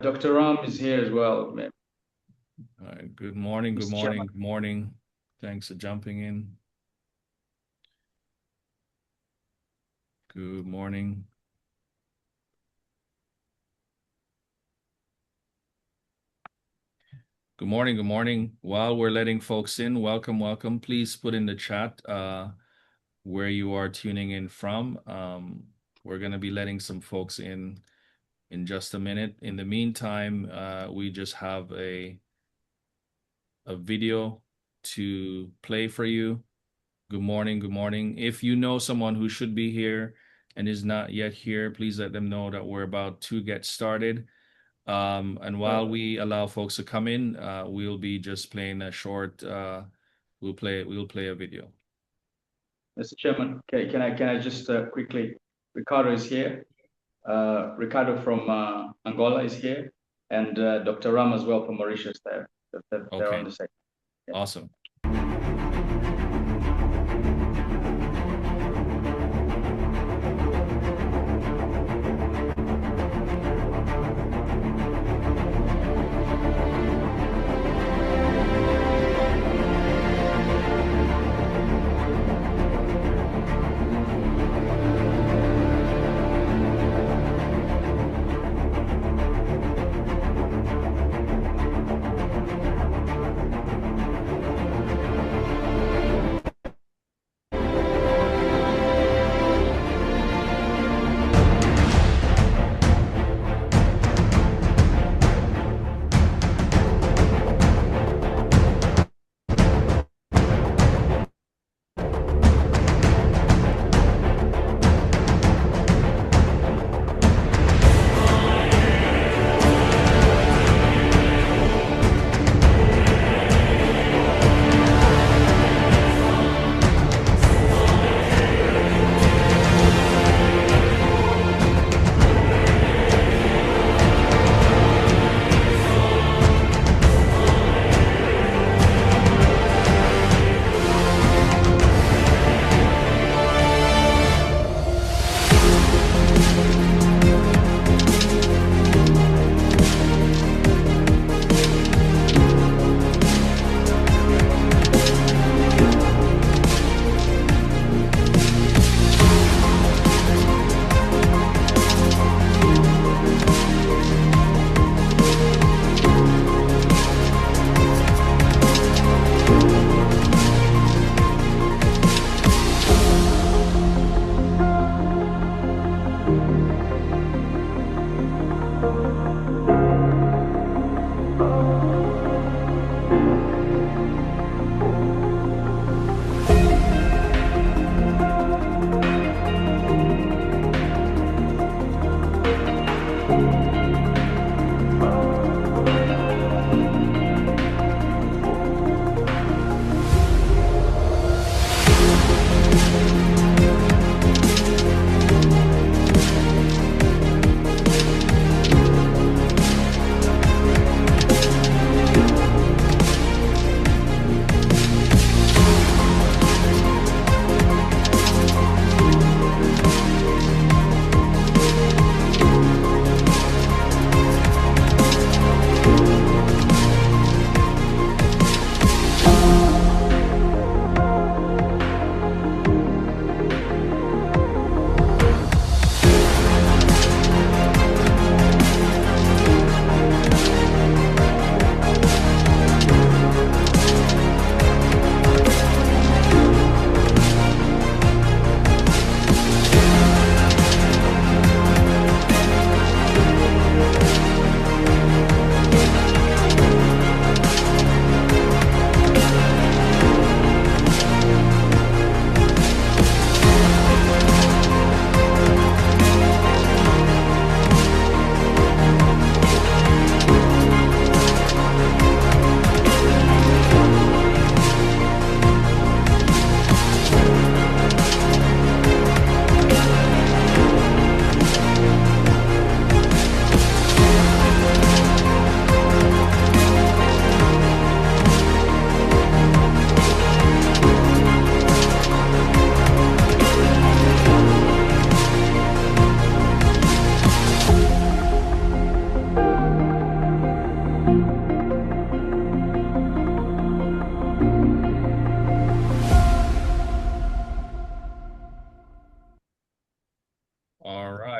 Dr. Ram is here as well. All right. Good morning. Good Mr. morning. Chairman. Good morning. Thanks for jumping in. Good morning. Good morning. Good morning. While we're letting folks in, welcome, welcome. Please put in the chat where you are tuning in from. We're going to be letting some folks in just a minute. In the meantime, we just have a video to play for you. Good morning. Good morning. If you know someone who should be here and is not yet here, please let them know that we're about to get started. And while we allow folks to come in, we'll be just playing a short. We'll play a video. Mr. Chairman, can I just quickly? Ricardo is here. Ricardo from Angola is here, and Dr. Ram as well from Mauritius. They're on the side. Yeah. Awesome.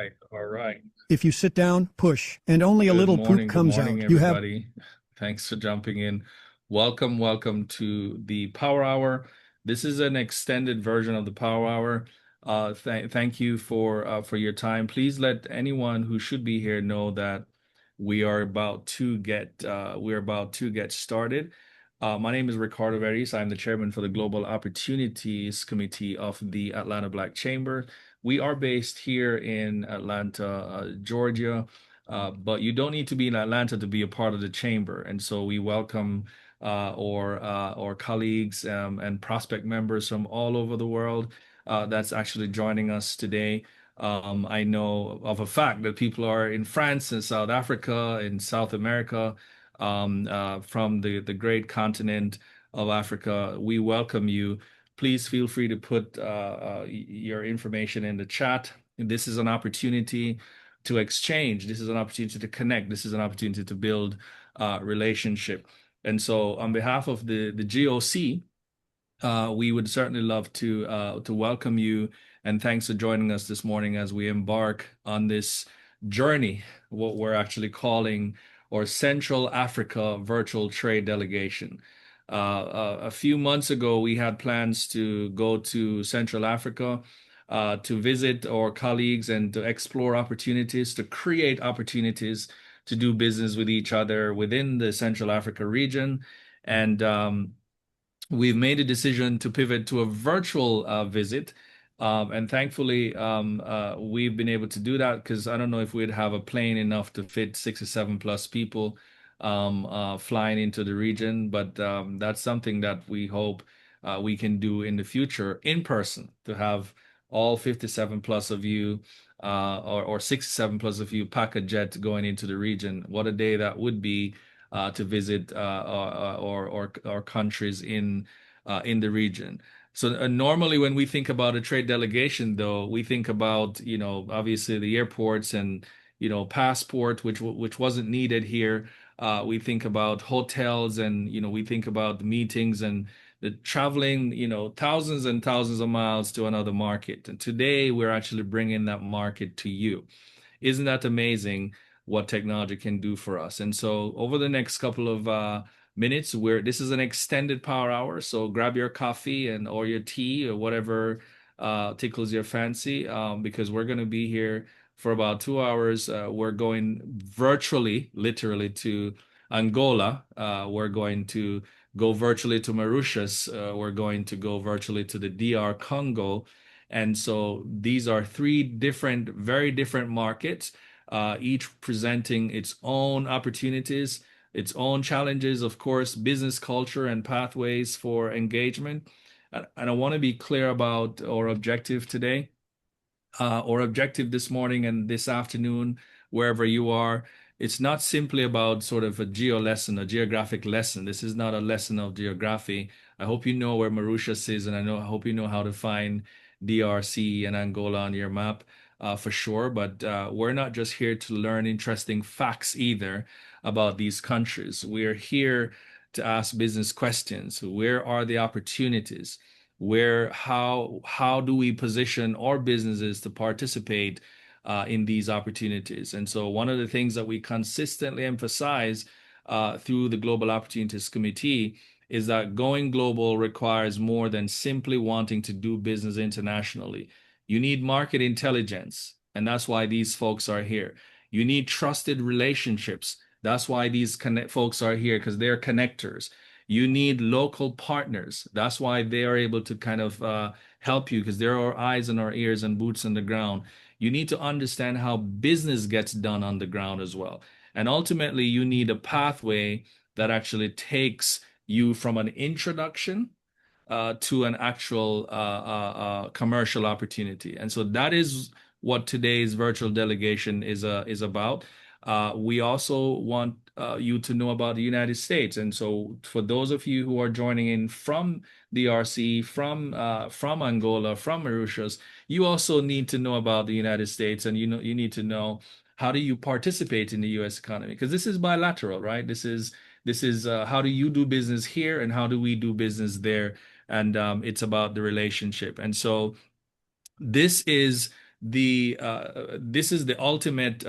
right, all right. If you sit down, push, and only a little poop Good comes morning, out. You have everybody. Thanks for jumping in. Welcome to the Power Hour. This is an extended version of the Power Hour. Thank you for your time. Please let anyone who should be here know that we're about to get started. My name is Ricardo Veris. I'm the chairman for the Global Opportunities Committee of the Atlanta Black Chamber. We are based here in Atlanta, Georgia, but you don't need to be in Atlanta to be a part of the chamber. And so we welcome our colleagues and prospect members from all over the world that's actually joining us today. I know of a fact that people are in France and South Africa, in South America, from the great continent of Africa. We welcome you. Please feel free to put your information in the chat. This is an opportunity to exchange. This is an opportunity to connect. This is an opportunity to build relationship. And so, on behalf of the GOC, we would certainly love to welcome you, and thanks for joining us this morning as we embark on this journey, what we're actually calling our Central Africa Virtual Trade Delegation. A few months ago, we had plans to go to Central Africa to visit our colleagues and to explore opportunities, to create opportunities to do business with each other within the Central Africa region. And we've made a decision to pivot to a virtual visit. And thankfully, we've been able to do that because I don't know if we'd have a plane enough to fit 6 or 7 plus people flying into the region, but that's something that we hope we can do in the future in person to have all 57 plus of you or 67 plus of you pack a jet going into the region. What a day that would be to visit or countries in the region. So normally when we think about a trade delegation, though, we think about, obviously the airports and, passport, which wasn't needed here. We think about hotels and, we think about meetings and the traveling, thousands and thousands of miles to another market. And today we're actually bringing that market to you. Isn't that amazing what technology can do for us? And so over the next couple of minutes, this is an extended power hour. So grab your coffee and or your tea or whatever tickles your fancy, because we're going to be here for about 2 hours. We're going virtually, literally to Angola. We're going to go virtually to Mauritius. We're going to go virtually to the DR Congo. And so these are three very different markets, each presenting its own opportunities, its own challenges, of course, business culture and pathways for engagement. And I want to be clear about our objective today. Our objective this morning and this afternoon, wherever you are, it's not simply about sort of a a geographic lesson. This is not a lesson of geography. I hope you know where Mauritius is, and I hope you know how to find DRC and Angola on your map for sure. But we're not just here to learn interesting facts either about these countries. We're here to ask business questions. Where are the opportunities? How do we position our businesses to participate in these opportunities? And so one of the things that we consistently emphasize through the Global Opportunities Committee is that going global requires more than simply wanting to do business internationally. You need market intelligence, and that's why these folks are here. You need trusted relationships. That's why these folks are here, because they're connectors. You need local partners. That's why they are able to kind of help you, because they're our eyes and our ears and boots on the ground. You need to understand how business gets done on the ground as well. And ultimately, you need a pathway that actually takes you from an introduction to an actual commercial opportunity. And so that is what today's virtual delegation is about. We also want you to know about the United States. And so for those of you who are joining in from DRC, from Angola, from Mauritius, you also need to know about the United States, and you need to know how do you participate in the US economy, because this is bilateral, right? This is how do you do business here and how do we do business there? And it's about the relationship. And so this is this is the ultimate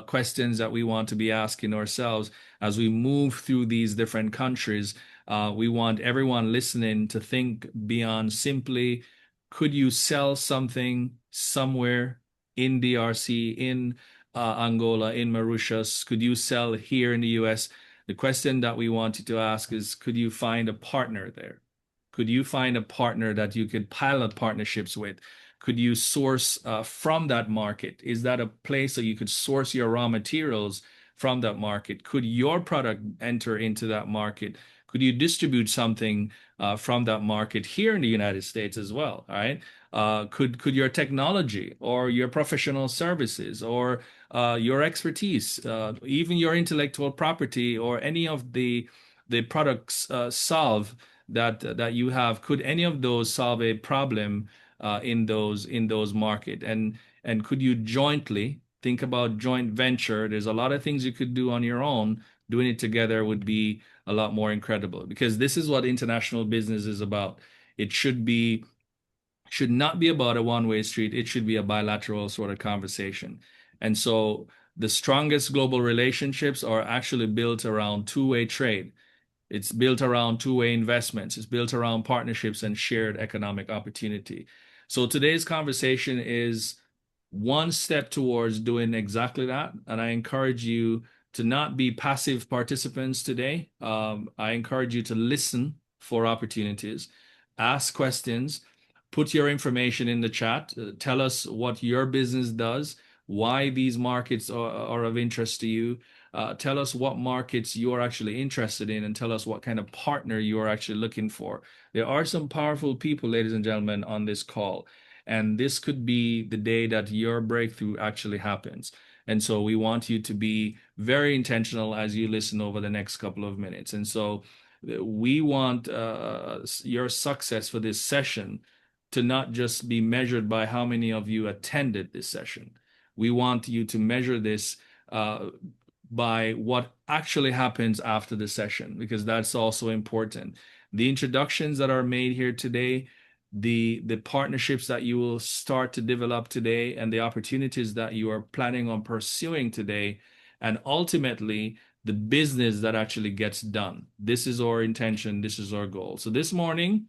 questions that we want to be asking ourselves as we move through these different countries. We want everyone listening to think beyond simply, could you sell something somewhere in DRC, in Angola, in Mauritius? Could you sell here in the US? The question that we wanted to ask is, could you find a partner there? Could you find a partner that you could pilot partnerships with? Could you source from that market? Is that a place that you could source your raw materials from that market? Could your product enter into that market? Could you distribute something from that market here in the United States as well? All right. Could your technology or your professional services or your expertise, even your intellectual property or any of the products solve that you have? Could any of those solve a problem in those market? And could you jointly think about joint venture? There's a lot of things you could do on your own. Doing it together would be a lot more incredible, because this is what international business is about. It should not be about a one-way street. It should be a bilateral sort of conversation. And so the strongest global relationships are actually built around two-way trade. It's built around two-way investments. It's built around partnerships and shared economic opportunity. So today's conversation is one step towards doing exactly that. And I encourage you to not be passive participants today. I encourage you to listen for opportunities, ask questions, put your information in the chat. Tell us what your business does, why these markets are of interest to you. Tell us what markets you're actually interested in, and tell us what kind of partner you are actually looking for. There are some powerful people, ladies and gentlemen, on this call, and this could be the day that your breakthrough actually happens. And so we want you to be very intentional as you listen over the next couple of minutes. And so we want your success for this session to not just be measured by how many of you attended this session. We want you to measure this by what actually happens after the session, because that's also important. The introductions that are made here today, the partnerships that you will start to develop today, and the opportunities that you are planning on pursuing today, and ultimately the business that actually gets done. This is our intention. This is our goal. So this morning,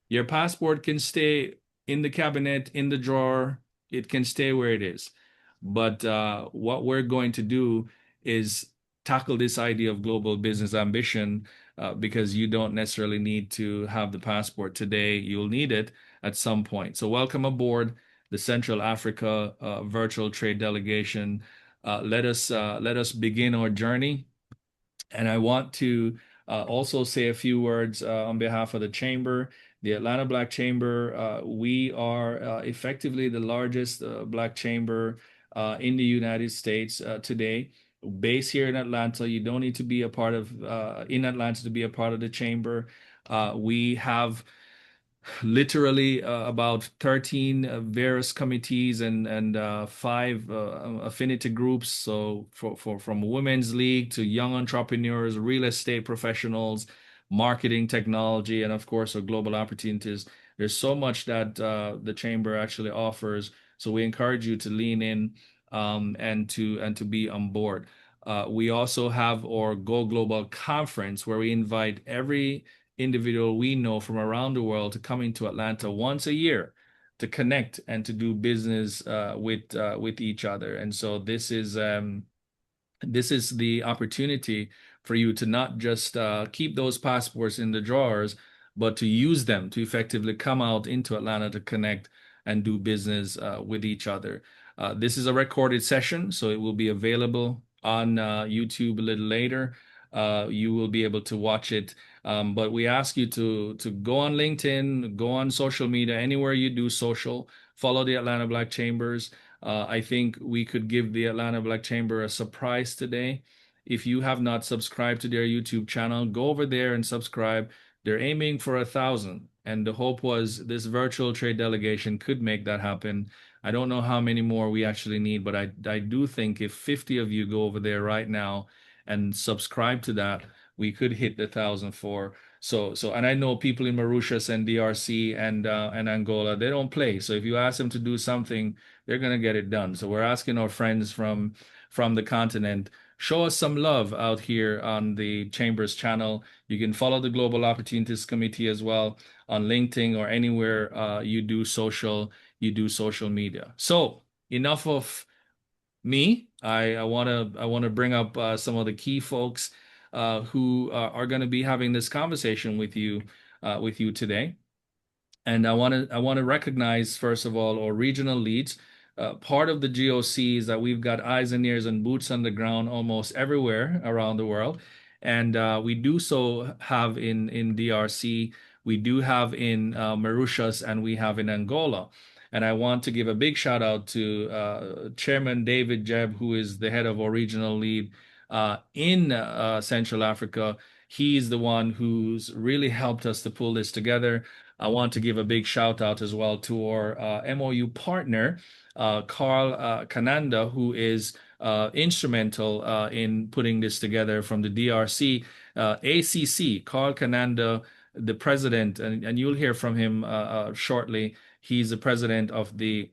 your passport can stay in the cabinet, in the drawer. It can stay where it is. But what we're going to do is tackle this idea of global business ambition, because you don't necessarily need to have the passport today. You'll need it at some point. So welcome aboard the Central Africa Virtual Trade Delegation. Let us begin our journey. And I want to also say a few words on behalf of the Chamber. The Atlanta Black Chamber, we are effectively the largest Black Chamber in the United States today. Based here in Atlanta. You don't need to be a part of in Atlanta to be a part of the chamber. We have literally about 13 various committees and 5 affinity groups. So from Women's League to young entrepreneurs, real estate professionals, marketing, technology, and of course our global opportunities. There's so much that the chamber actually offers. So we encourage you to lean in and to be on board. We also have our Go Global conference, where we invite every individual we know from around the world to come into Atlanta once a year to connect and to do business with each other. And so this is the opportunity for you to not just keep those passports in the drawers, but to use them to effectively come out into Atlanta to connect and do business with each other. This is a recorded session, so it will be available on YouTube a little later. You will be able to watch it. But we ask you to go on LinkedIn, go on social media, anywhere you do social, follow the Atlanta Black Chambers. I think we could give the Atlanta Black Chamber a surprise today. If you have not subscribed to their YouTube channel, go over there and subscribe. They're aiming for 1,000. And the hope was this virtual trade delegation could make that happen. I don't know how many more we actually need, but I do think if 50 of you go over there right now and subscribe to that, we could hit the 1,000 for And I know people in Mauritius and DRC and Angola, they don't play. So if you ask them to do something, they're gonna get it done. So we're asking our friends from the continent, show us some love out here on the Chambers channel. You can follow the Global Opportunities Committee as well on LinkedIn or anywhere you do social media. So enough of me. I wanna bring up some of the key folks who are going to be having this conversation with you today. And I want to recognize first of all our regional leads. Part of the GOC is that we've got eyes and ears and boots on the ground almost everywhere around the world, and we do so have in DRC, we do have in Mauritius, and we have in Angola. And I want to give a big shout out to Chairman David Jeb, who is the head of our regional lead in Central Africa. He's the one who's really helped us to pull this together. I want to give a big shout out as well to our MOU partner, Carl Kananda, who is instrumental in putting this together from the DRC. ACC, Carl Kananda, the president, and you'll hear from him shortly. He's the president of the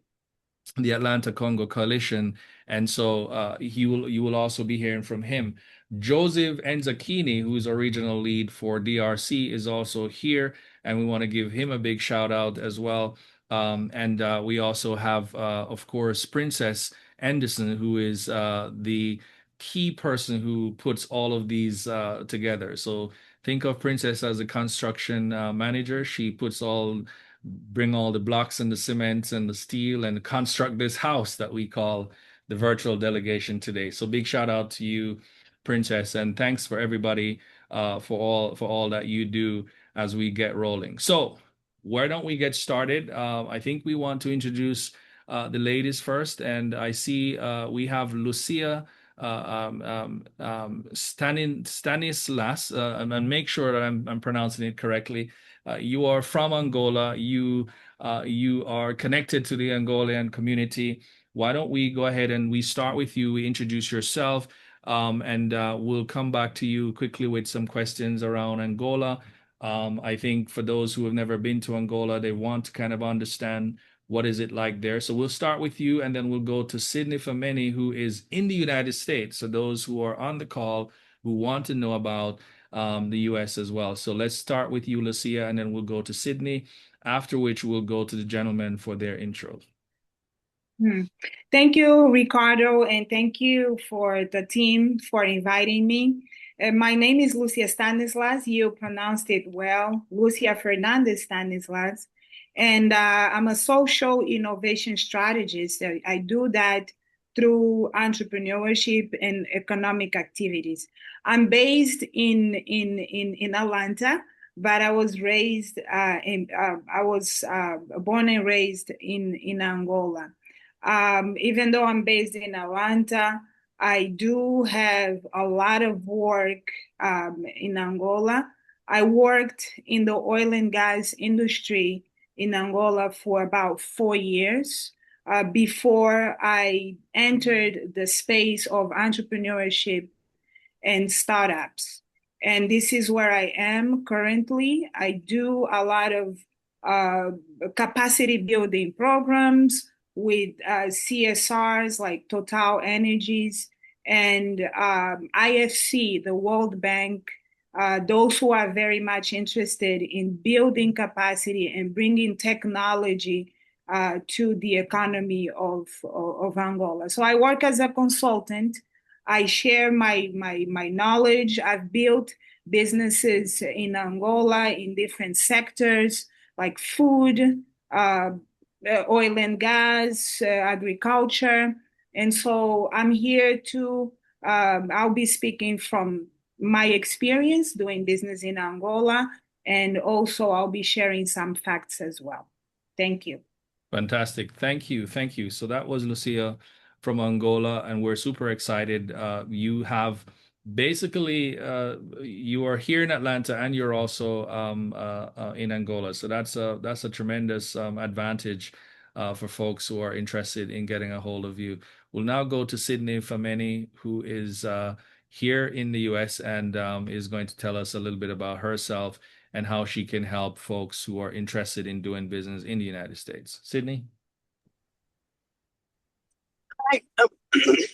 Atlanta Congo Coalition, and so you will also be hearing from him. Joseph Enzakini, who is our regional lead for DRC, is also here, and we want to give him a big shout out as well. And we also have, of course, Princess Anderson, who is the key person who puts all of these together. So think of Princess as a construction manager. She bring all the blocks and the cement and the steel and construct this house that we call the virtual delegation today. So big shout out to you, Princess, and thanks for everybody for all that you do as we get rolling. So why don't we get started? I think we want to introduce the ladies first, and I see we have Lucia Stanislas, and make sure that I'm pronouncing it correctly. You are from Angola. You are connected to the Angolan community. Why don't we go ahead and we start with you? We introduce yourself, and we'll come back to you quickly with some questions around Angola. I think for those who have never been to Angola, they want to kind of understand what is it like there. So we'll start with you, and then we'll go to Sydney Fameni, who is in the United States. So those who are on the call who want to know about the US as well. So let's start with you, Lucia, and then we'll go to Sydney, after which we'll go to the gentlemen for their intros. Thank you, Ricardo, and thank you for the team for inviting me. My name is Lucia Stanislas. You pronounced it well, Lucia Fernandez Stanislas. And I'm a social innovation strategist. I do that through entrepreneurship and economic activities. I'm based in Atlanta, but I was raised born and raised in Angola. Even though I'm based in Atlanta, I do have a lot of work in Angola. I worked in the oil and gas industry in Angola for about 4 years before I entered the space of entrepreneurship and startups. And this is where I am currently. I do a lot of capacity building programs with CSRs like Total Energies and IFC, the World Bank, those who are very much interested in building capacity and bringing technology to the economy of Angola. So I work as a consultant. I share my knowledge. I've built businesses in Angola in different sectors like food, oil and gas, agriculture. And so I'm here to, I'll be speaking from my experience doing business in Angola, and also I'll be sharing some facts as well. Thank you. Fantastic. Thank you. Thank you. So that was Lucia from Angola, and we're super excited. You have basically, you are here in Atlanta and you're also in Angola. So that's a tremendous advantage for folks who are interested in getting a hold of you. We'll now go to Sydney Fameni, who is here in the US and is going to tell us a little bit about herself and how she can help folks who are interested in doing business in the United States. Sydney? Hi.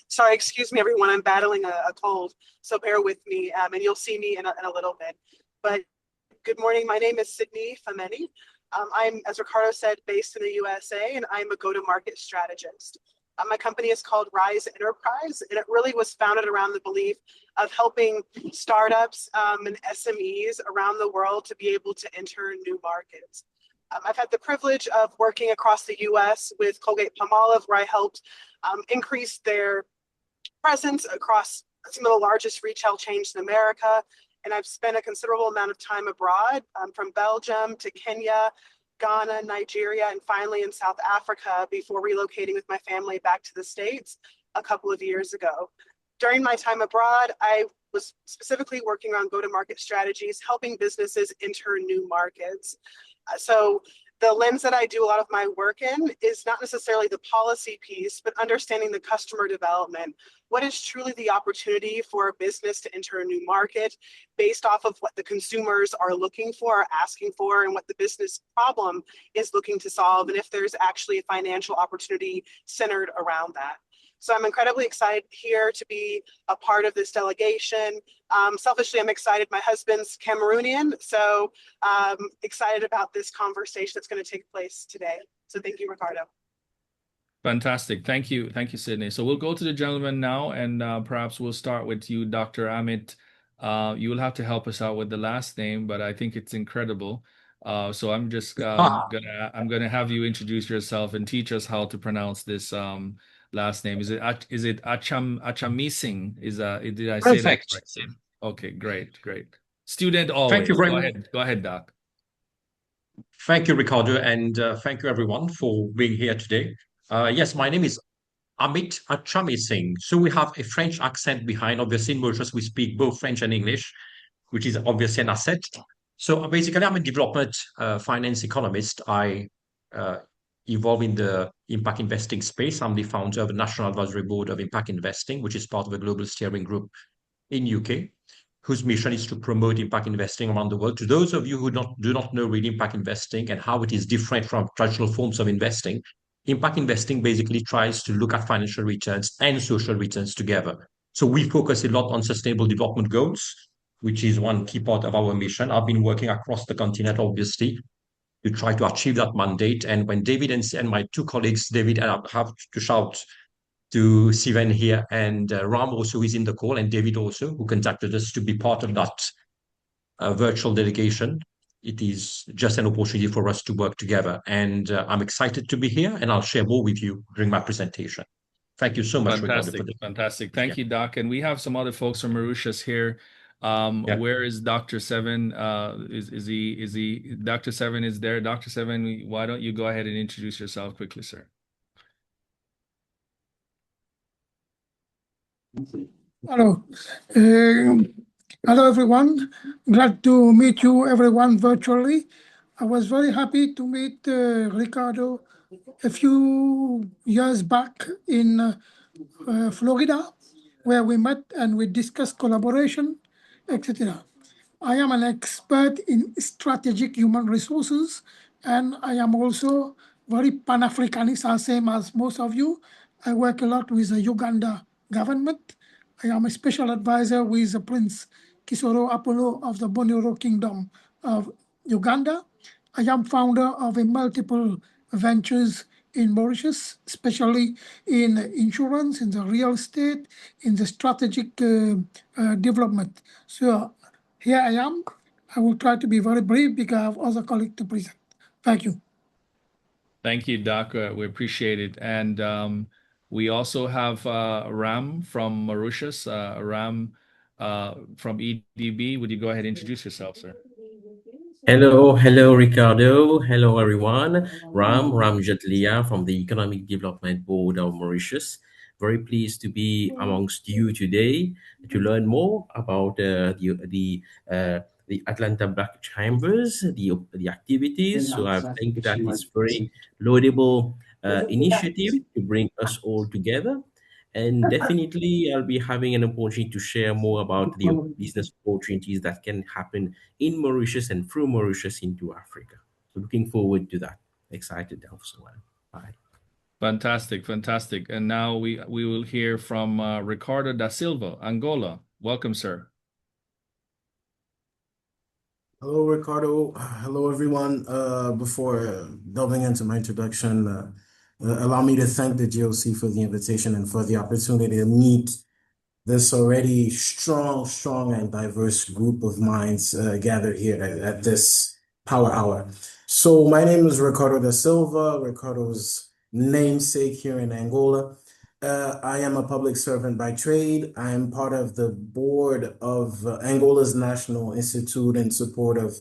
Sorry, excuse me, everyone. I'm battling a cold, so bear with me, and you'll see me in a little bit. But good morning. My name is Sydney Fameni. I'm, as Ricardo said, based in the USA, and I'm a go-to-market strategist. My company is called Rise Enterprise, and it really was founded around the belief of helping startups and SMEs around the world to be able to enter new markets. I've had the privilege of working across the US with Colgate-Palmolive, where I helped increase their presence across some of the largest retail chains in America. And I've spent a considerable amount of time abroad, from Belgium to Kenya, Ghana, Nigeria, and finally in South Africa before relocating with my family back to the States a couple of years ago. During my time abroad, I was specifically working on go-to-market strategies, helping businesses enter new markets. So the lens that I do a lot of my work in is not necessarily the policy piece, but understanding the customer development. What is truly the opportunity for a business to enter a new market based off of what the consumers are looking for, asking for, and what the business problem is looking to solve, and if there's actually a financial opportunity centered around that. So I'm incredibly excited here to be a part of this delegation. Selfishly, I'm excited. My husband's Cameroonian, so excited about this conversation that's going to take place today. So thank you, Ricardo. Fantastic. Thank you. Thank you, Sydney. So we'll go to the gentleman now, and perhaps we'll start with you, Dr. Amit. You will have to help us out with the last name, but I think it's incredible. So I'm just gonna have you introduce yourself and teach us how to pronounce this last name. Is it Achamising? Did I say that right? Okay, great. Student always. Thank you very much. Go ahead, Doc. Thank you, Ricardo, and thank you everyone for being here today. Yes, my name is Amit Achamising. So we have a French accent behind. Obviously, in Mauritius, we speak both French and English, which is obviously an asset. So basically, I'm a development finance economist. I evolve in the impact investing space. I'm the founder of the National Advisory Board of Impact Investing, which is part of a global steering group in UK, whose mission is to promote impact investing around the world. To those of you who do not know really impact investing and how it is different from traditional forms of investing, impact investing basically tries to look at financial returns and social returns together. So we focus a lot on sustainable development goals, which is one key part of our mission. I've been working across the continent, obviously, to try to achieve that mandate. And when David and my two colleagues, David, I have to shout to Sivan here, and Ram also is in the call, and David also, who contacted us to be part of that virtual delegation. It is just an opportunity for us to work together. And I'm excited to be here, and I'll share more with you during my presentation. Thank you so much, Ricardo, for this. Fantastic. Thank you, Doc. And we have some other folks from Mauritius here. Where is Dr. Seven? Is he Dr. Seven is there? Dr. Seven, why don't you go ahead and introduce yourself quickly, sir? Hello. Hello, everyone. Glad to meet you, everyone, virtually. I was very happy to meet Ricardo a few years back in Florida, where we met and we discussed collaboration, etc. I am an expert in strategic human resources, and I am also very Pan-Africanist, same as most of you. I work a lot with the Uganda government. I am a special advisor with Prince Kisoro Apollo of the Bonioro Kingdom of Uganda. I am founder of multiple ventures in Mauritius, especially in insurance, in the real estate, in the strategic development. So here I am. I will try to be very brief because I have other colleagues to present. Thank you. Thank you, Doc. We appreciate it. And we also have Ram from Mauritius. Ram from EDB. Would you go ahead and introduce yourself, sir? Hello, Ricardo. Hello, everyone. Ram Jetlia from the Economic Development Board of Mauritius. Very pleased to be amongst you today to learn more about the Atlanta Black Chambers, the activities. So I think that is very laudable initiative to bring us all together. And definitely, I'll be having an opportunity to share more about the business opportunities that can happen in Mauritius and through Mauritius into Africa. So looking forward to that. Excited also. Bye. Fantastic, fantastic. And now we will hear from Ricardo da Silva, Angola. Welcome, sir. Hello, Ricardo. Hello, everyone. Before delving into my introduction, allow me to thank the GOC for the invitation and for the opportunity to meet this already strong and diverse group of minds gathered here at this Power Hour. So my name is Ricardo da Silva, Ricardo's namesake here in Angola. I am a public servant by trade. I am part of the board of Angola's National Institute in support of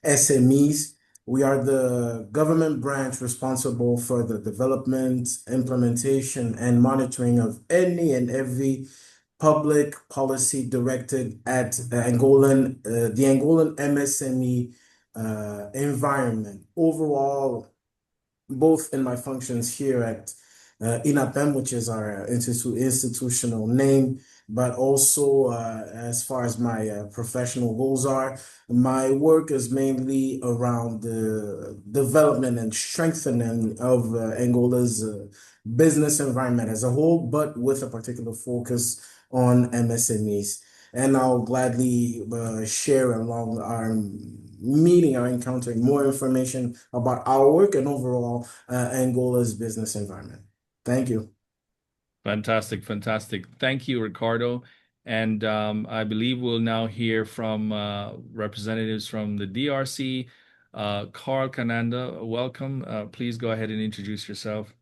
SMEs. We are the government branch responsible for the development, implementation, and monitoring of any and every public policy directed at the Angolan MSME environment. Overall, both in my functions here at INAPEM, which is our institutional name, but also as far as my professional goals are, my work is mainly around the development and strengthening of Angola's business environment as a whole, but with a particular focus on MSMEs. And I'll gladly share along our meeting, our encountering more information about our work and overall Angola's business environment. Thank you. Fantastic, fantastic. Thank you, Ricardo. And I believe we'll now hear from representatives from the DRC. Carl Cananda, welcome. Please go ahead and introduce yourself.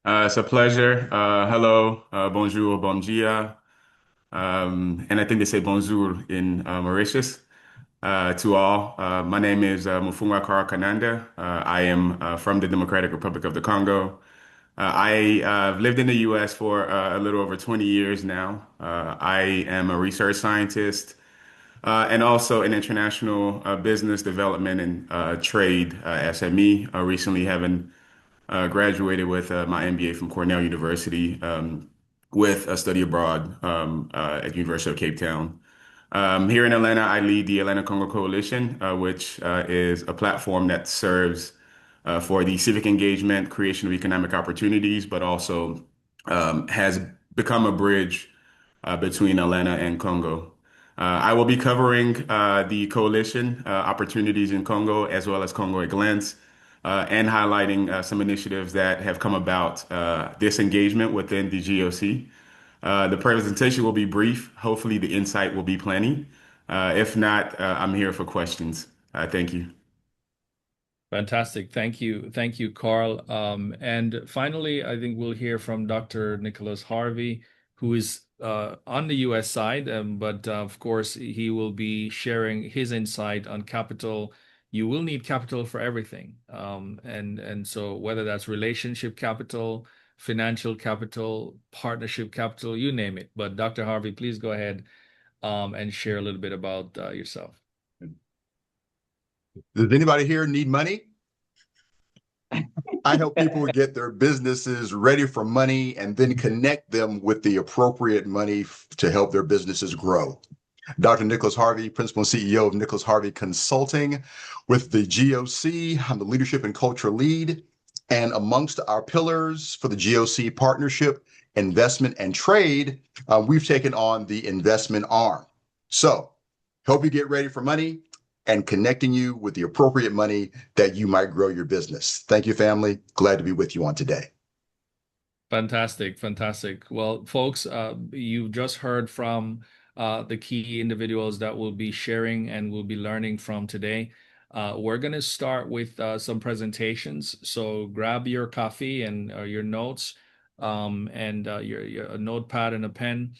It's a pleasure. Hello, bonjour, bon dia. And I think they say bonjour in Mauritius. To all, my name is Mufungwa Kara Kananda. I am from the Democratic Republic of the Congo. I've lived in the US for a little over 20 years now. I am a research scientist and also an international business development and trade SME. Recently having graduated with my MBA from Cornell University with a study abroad at University of Cape Town. Here in Atlanta, I lead the Atlanta Congo Coalition, which is a platform that serves for the civic engagement, creation of economic opportunities, but also has become a bridge between Atlanta and Congo. I will be covering the coalition opportunities in Congo as well as Congo at glance and highlighting some initiatives that have come about this engagement within the GOC. The presentation will be brief. Hopefully, the insight will be plenty. If not, I'm here for questions. Thank you. Fantastic. Thank you. Thank you, Carl. And finally, I think we'll hear from Dr. Nicholas Harvey, who is on the US side, but of course, he will be sharing his insight on capital. You will need capital for everything. And so whether that's relationship capital, financial capital, partnership capital, you name it. But Dr. Harvey, please go ahead and share a little bit about yourself. Does anybody here need money? I help people get their businesses ready for money and then connect them with the appropriate money to help their businesses grow. Dr. Nicholas Harvey, Principal and CEO of Nicholas Harvey Consulting with the GOC. I'm the Leadership and Culture Lead. And amongst our pillars for the GOC partnership, investment, and trade, we've taken on the investment arm. So help you get ready for money and connecting you with the appropriate money that you might grow your business. Thank you, family. Glad to be with you on today. Fantastic, fantastic. Well, folks, you've just heard from the key individuals that will be sharing and will be learning from today. We're going to start with some presentations. So grab your coffee and your notes and your notepad and a pen.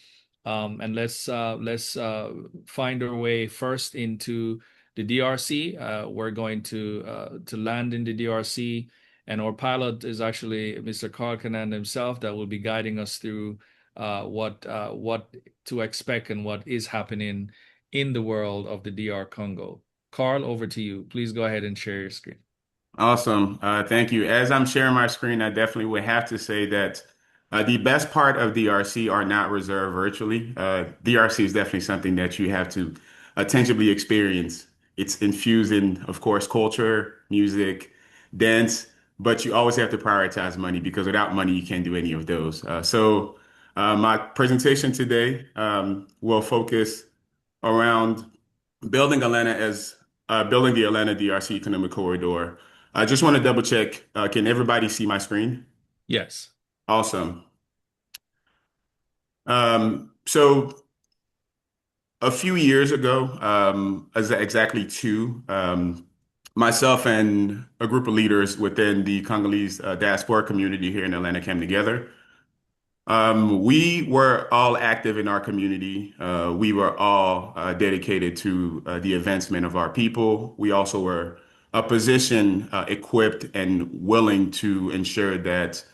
And let's find our way first into the DRC. We're going to land in the DRC, and our pilot is actually Mr. Carl Cananda himself that will be guiding us through what to expect and what is happening in the world of the DR Congo. Carl, over to you. Please go ahead and share your screen. Awesome. Thank you. As I'm sharing my screen, I definitely would have to say that The best part of DRC are not reserved virtually. DRC is definitely something that you have to tangibly experience. It's infused in, of course, culture, music, dance, but you always have to prioritize money because without money, you can't do any of those. My presentation today will focus around building Atlanta as building the Atlanta DRC Economic Corridor. I just want to double check. Can everybody see my screen? Yes. Awesome. So a few years ago, exactly two, myself and a group of leaders within the Congolese diaspora community here in Atlanta came together. We were all active in our community. We were all dedicated to the advancement of our people. We also were a position equipped and willing to ensure that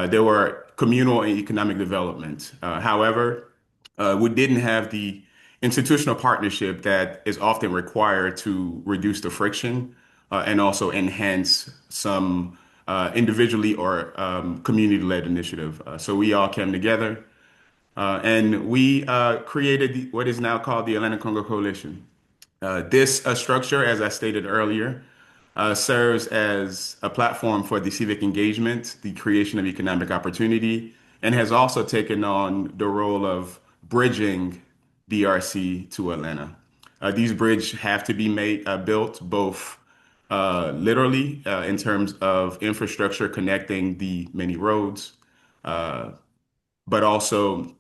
there were communal and economic development. However, we didn't have the institutional partnership that is often required to reduce the friction and also enhance some individually or community-led initiative. So we all came together and we created what is now called the Atlanta Congo Coalition. This structure, as I stated earlier, serves as a platform for the civic engagement, the creation of economic opportunity, and has also taken on the role of bridging DRC to Atlanta. These bridges have to be built both literally in terms of infrastructure connecting the many roads, but also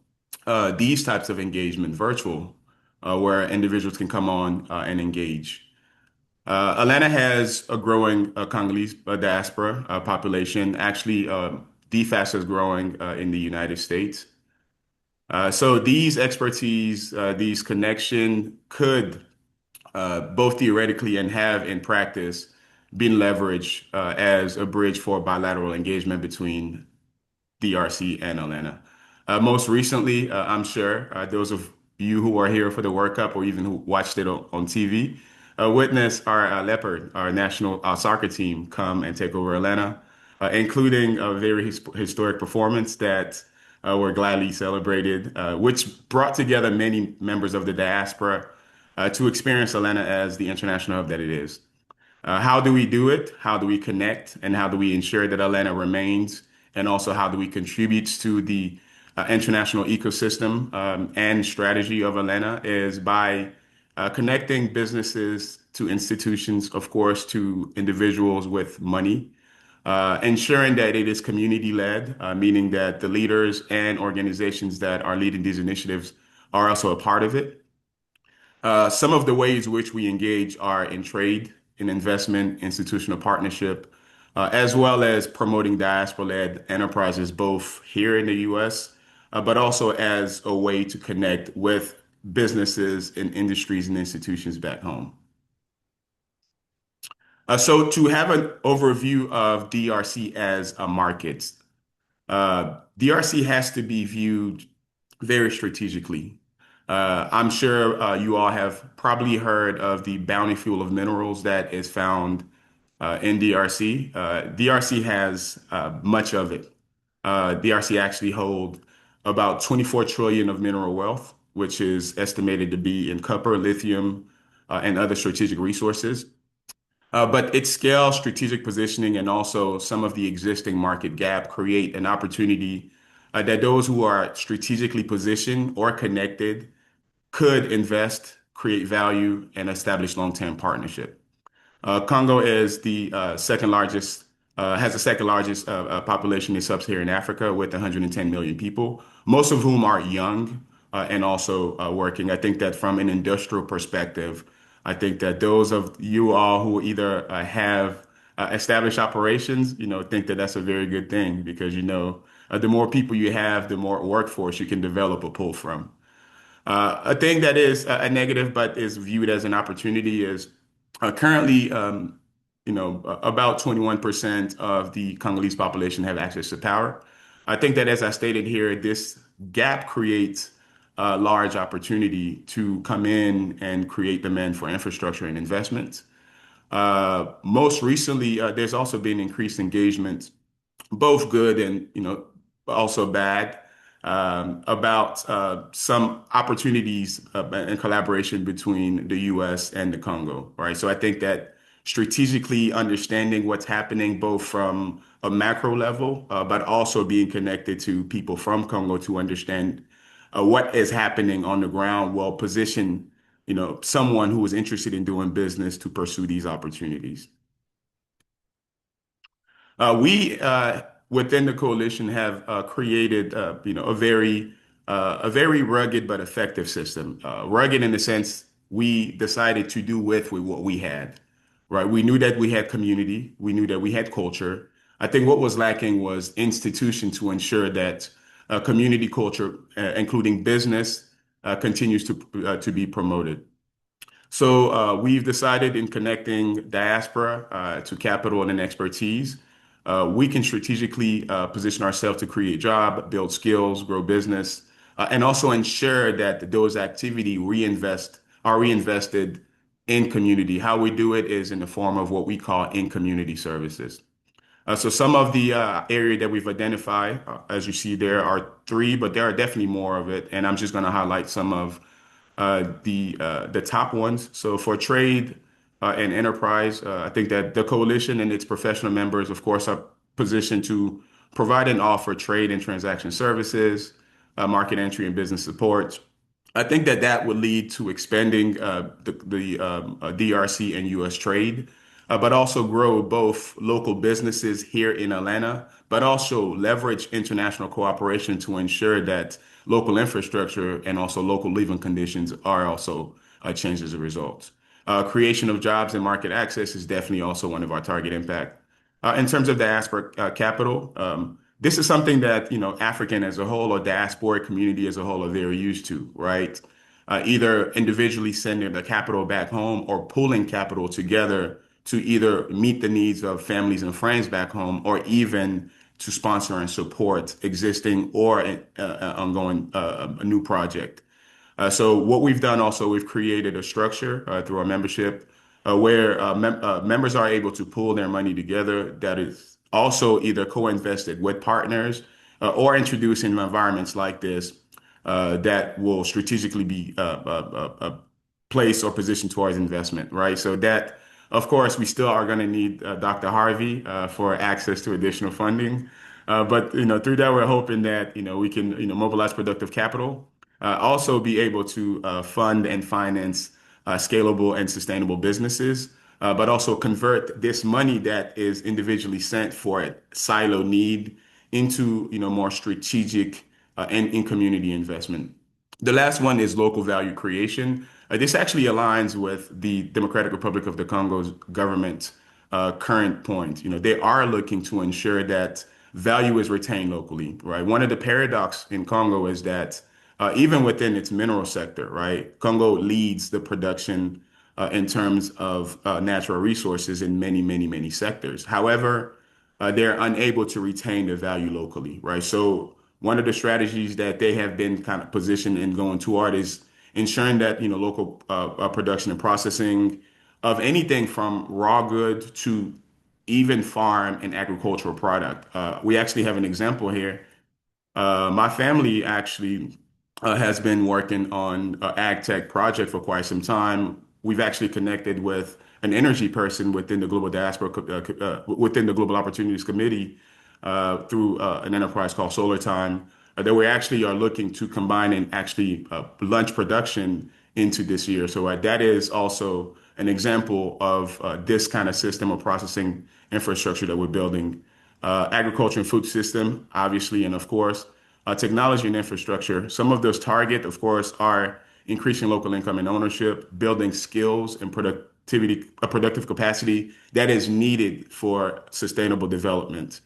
these types of engagement, virtual, where individuals can come on and engage. Atlanta has a growing Congolese diaspora population, actually the fastest growing in the United States. So these expertise, these connection could both theoretically and have in practice been leveraged as a bridge for bilateral engagement between DRC and Atlanta. Most recently, I'm sure those of you who are here for the World Cup or even who watched it on TV, witnessed our Leopard, our national soccer team, come and take over Atlanta, including a very historic performance that were gladly celebrated, which brought together many members of the diaspora to experience Atlanta as the international hub that it is. How do we do it? How do we connect? And how do we ensure that Atlanta remains? And also, how do we contribute to the international ecosystem and strategy of Atlanta is by connecting businesses to institutions, of course, to individuals with money, ensuring that it is community-led, meaning that the leaders and organizations that are leading these initiatives are also a part of it. Some of the ways which we engage are in trade, in investment, institutional partnership, as well as promoting diaspora-led enterprises, both here in the US, but also as a way to connect with businesses and industries and institutions back home. So to have an overview of DRC as a market, DRC has to be viewed very strategically. I'm sure you all have probably heard of the bounty fuel of minerals that is found in DRC. DRC has much of it. DRC actually hold about 24 trillion of mineral wealth, which is estimated to be in copper, lithium, and other strategic resources. But its scale, strategic positioning, and also some of the existing market gap create an opportunity that those who are strategically positioned or connected could invest, create value, and establish long-term partnership. Congo is the second largest, has the second largest population in sub-Saharan Africa with 110 million people, most of whom are young and also working. I think that from an industrial perspective, I think that those of you all who either have established operations, think that that's a very good thing because, the more people you have, the more workforce you can develop or pull from. A thing that is a negative but is viewed as an opportunity is currently, about 21% of the Congolese population have access to power. I think that, as I stated here, this gap creates a large opportunity to come in and create demand for infrastructure and investment. Most recently, there's also been increased engagement, both good and also bad, about some opportunities in collaboration between the U.S. and the Congo, right? So I think that strategically understanding what's happening both from a macro level, but also being connected to people from Congo to understand what is happening on the ground will position, someone who is interested in doing business to pursue these opportunities. We within the coalition have created, a very rugged but effective system. Rugged in the sense we decided to do with what we had, right? We knew that we had community. We knew that we had culture. I think what was lacking was institution to ensure that community culture, including business, continues to be promoted. So we've decided in connecting diaspora to capital and expertise, we can strategically position ourselves to create job, build skills, grow business, and also ensure that those activity are reinvested in community. How we do it is in the form of what we call in-community services. So some of the area that we've identified, as you see, there are three, but there are definitely more of it, and I'm just going to highlight some of the top ones. So for trade and enterprise, I think that the coalition and its professional members, of course, are positioned to provide and offer trade and transaction services, market entry and business support. I think that that would lead to expanding the DRC and U.S. trade, but also grow both local businesses here in Atlanta, but also leverage international cooperation to ensure that local infrastructure and also local living conditions are also changed as a result. Creation of jobs and market access is definitely also one of our target impact. In terms of diaspora capital, this is something that, African as a whole or diasporic community as a whole are very used to, right? Either individually sending the capital back home or pooling capital together to either meet the needs of families and friends back home or even to sponsor and support existing or ongoing a new project. So what we've done also, we've created a structure through our membership where members are able to pool their money together that is also either co-invested with partners or introduced in environments like this that will strategically be placed or positioned towards investment, right? So that, of course, we still are going to need Dr. Harvey for access to additional funding. But through that, we're hoping that we can mobilize productive capital, also be able to fund and finance scalable and sustainable businesses, but also convert this money that is individually sent for a silo need into more strategic and in community investment. The last one is local value creation. This actually aligns with the Democratic Republic of the Congo's government current point. They are looking to ensure that value is retained locally, right? One of the paradox in Congo is that even within its mineral sector, right, Congo leads the production in terms of natural resources in many, many, many sectors. However, they're unable to retain the value locally, right? So one of the strategies that they have been kind of positioned in going toward is ensuring that local production and processing of anything from raw good to even farm and agricultural product. We actually have an example here. My family actually has been working on an ag tech project for quite some time. We've actually connected with an energy person within the Global Diaspora, within the Global Opportunities Committee through an enterprise called Solar Time, that we actually are looking to combine and actually launch production into this year. So that is also an example of this kind of system of processing infrastructure that we're building. Agriculture and food system, obviously, and of course, technology and infrastructure. Some of those target, of course, are increasing local income and ownership, building skills and productivity, a productive capacity that is needed for sustainable development.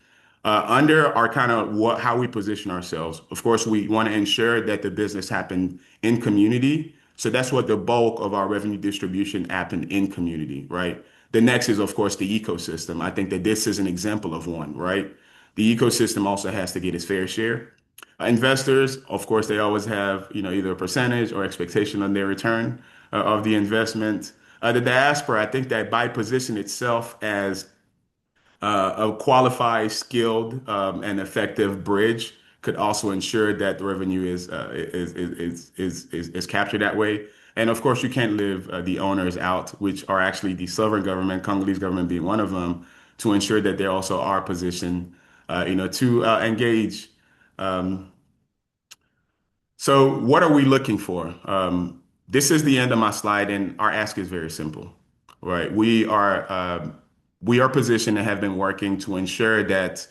Under our kind of how we position ourselves, of course, we want to ensure that the business happen in community. So that's what the bulk of our revenue distribution happen in community, right? The next is, of course, the ecosystem. I think that this is an example of one, right? The ecosystem also has to get its fair share. Investors, of course, they always have, either a percentage or expectation on their return of the investment. The diaspora, I think that by position itself as a qualified, skilled, and effective bridge could also ensure that the revenue is captured that way. And of course, you can't live the owners out, which are actually the sovereign government, Congolese government being one of them, to ensure that they also are positioned, to engage. So what are we looking for? This is the end of my slide, and our ask is very simple, right? We are positioned and have been working to ensure that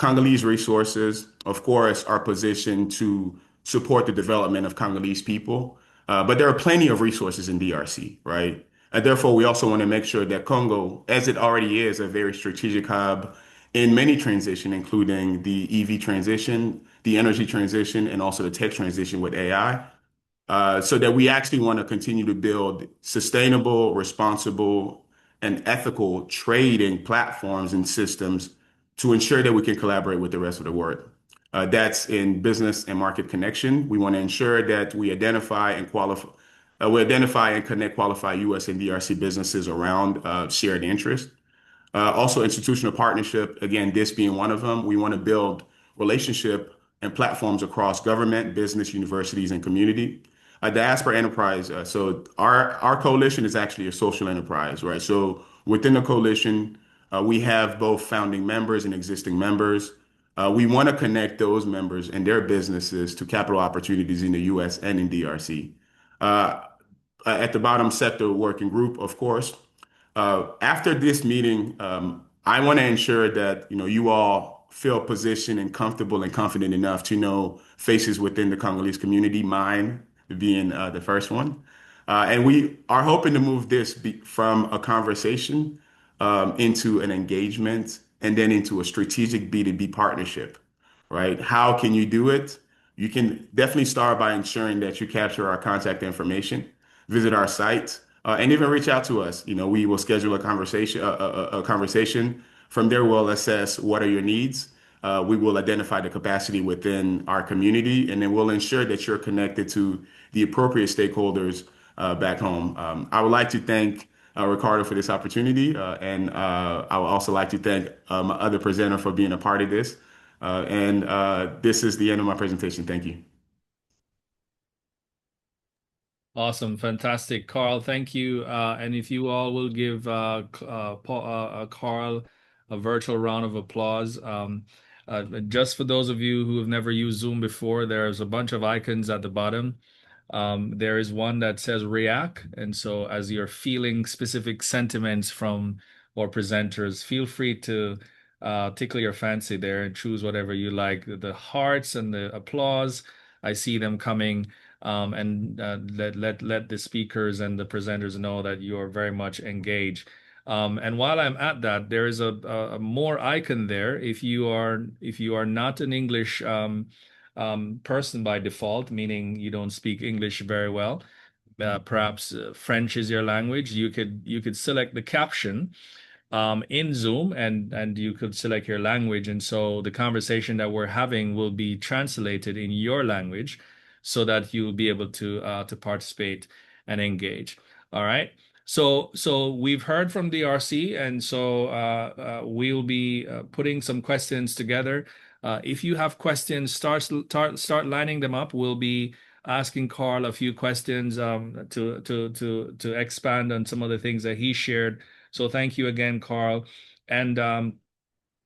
Congolese resources, of course, are positioned to support the development of Congolese people. But there are plenty of resources in DRC, right? And therefore, we also want to make sure that Congo, as it already is a very strategic hub in many transition, including the EV transition, the energy transition, and also the tech transition with AI, so that we actually want to continue to build sustainable, responsible, and ethical trading platforms and systems to ensure that we can collaborate with the rest of the world. That's in business and market connection. We want to ensure that we identify and connect qualified U.S. and DRC businesses around shared interest. Also, institutional partnership, again, this being one of them. We want to build relationship and platforms across government, business, universities, and community. Diaspora enterprise. So our coalition is actually a social enterprise, right? So within the coalition, we have both founding members and existing members. We want to connect those members and their businesses to capital opportunities in the U.S. and in DRC. At the bottom, sector working group, of course. After this meeting, I want to ensure that you all feel positioned and comfortable and confident enough to know faces within the Congolese community, mine being the first one. And we are hoping to move this from a conversation into an engagement and then into a strategic B2B partnership, right? How can you do it? You can definitely start by ensuring that you capture our contact information, visit our site, and even reach out to us. We will schedule a conversation. From there, we'll assess what are your needs. We will identify the capacity within our community, and then we'll ensure that you're connected to the appropriate stakeholders back home. I would like to thank Ricardo for this opportunity, and I would also like to thank my other presenter for being a part of this. And this is the end of my presentation. Thank you. Awesome, fantastic, Carl. Thank you. And if you all will give Carl a virtual round of applause. Just for those of you who have never used Zoom before, there's a bunch of icons at the bottom. There is one that says react. And so as you're feeling specific sentiments from our presenters, feel free to tickle your fancy there and choose whatever you like. The hearts and the applause, I see them coming. And let the speakers and the presenters know that you are very much engaged. And while I'm at that, there is a more icon there. If you are not an English person by default, meaning you don't speak English very well, perhaps French is your language, you could select the caption in Zoom, and you could select your language, and so the conversation that we're having will be translated in your language, so that you'll be able to participate and engage. All right. So we've heard from DRC, and so we'll be putting some questions together. If you have questions, start lining them up. We'll be asking Carl a few questions to expand on some of the things that he shared. So thank you again, Carl. And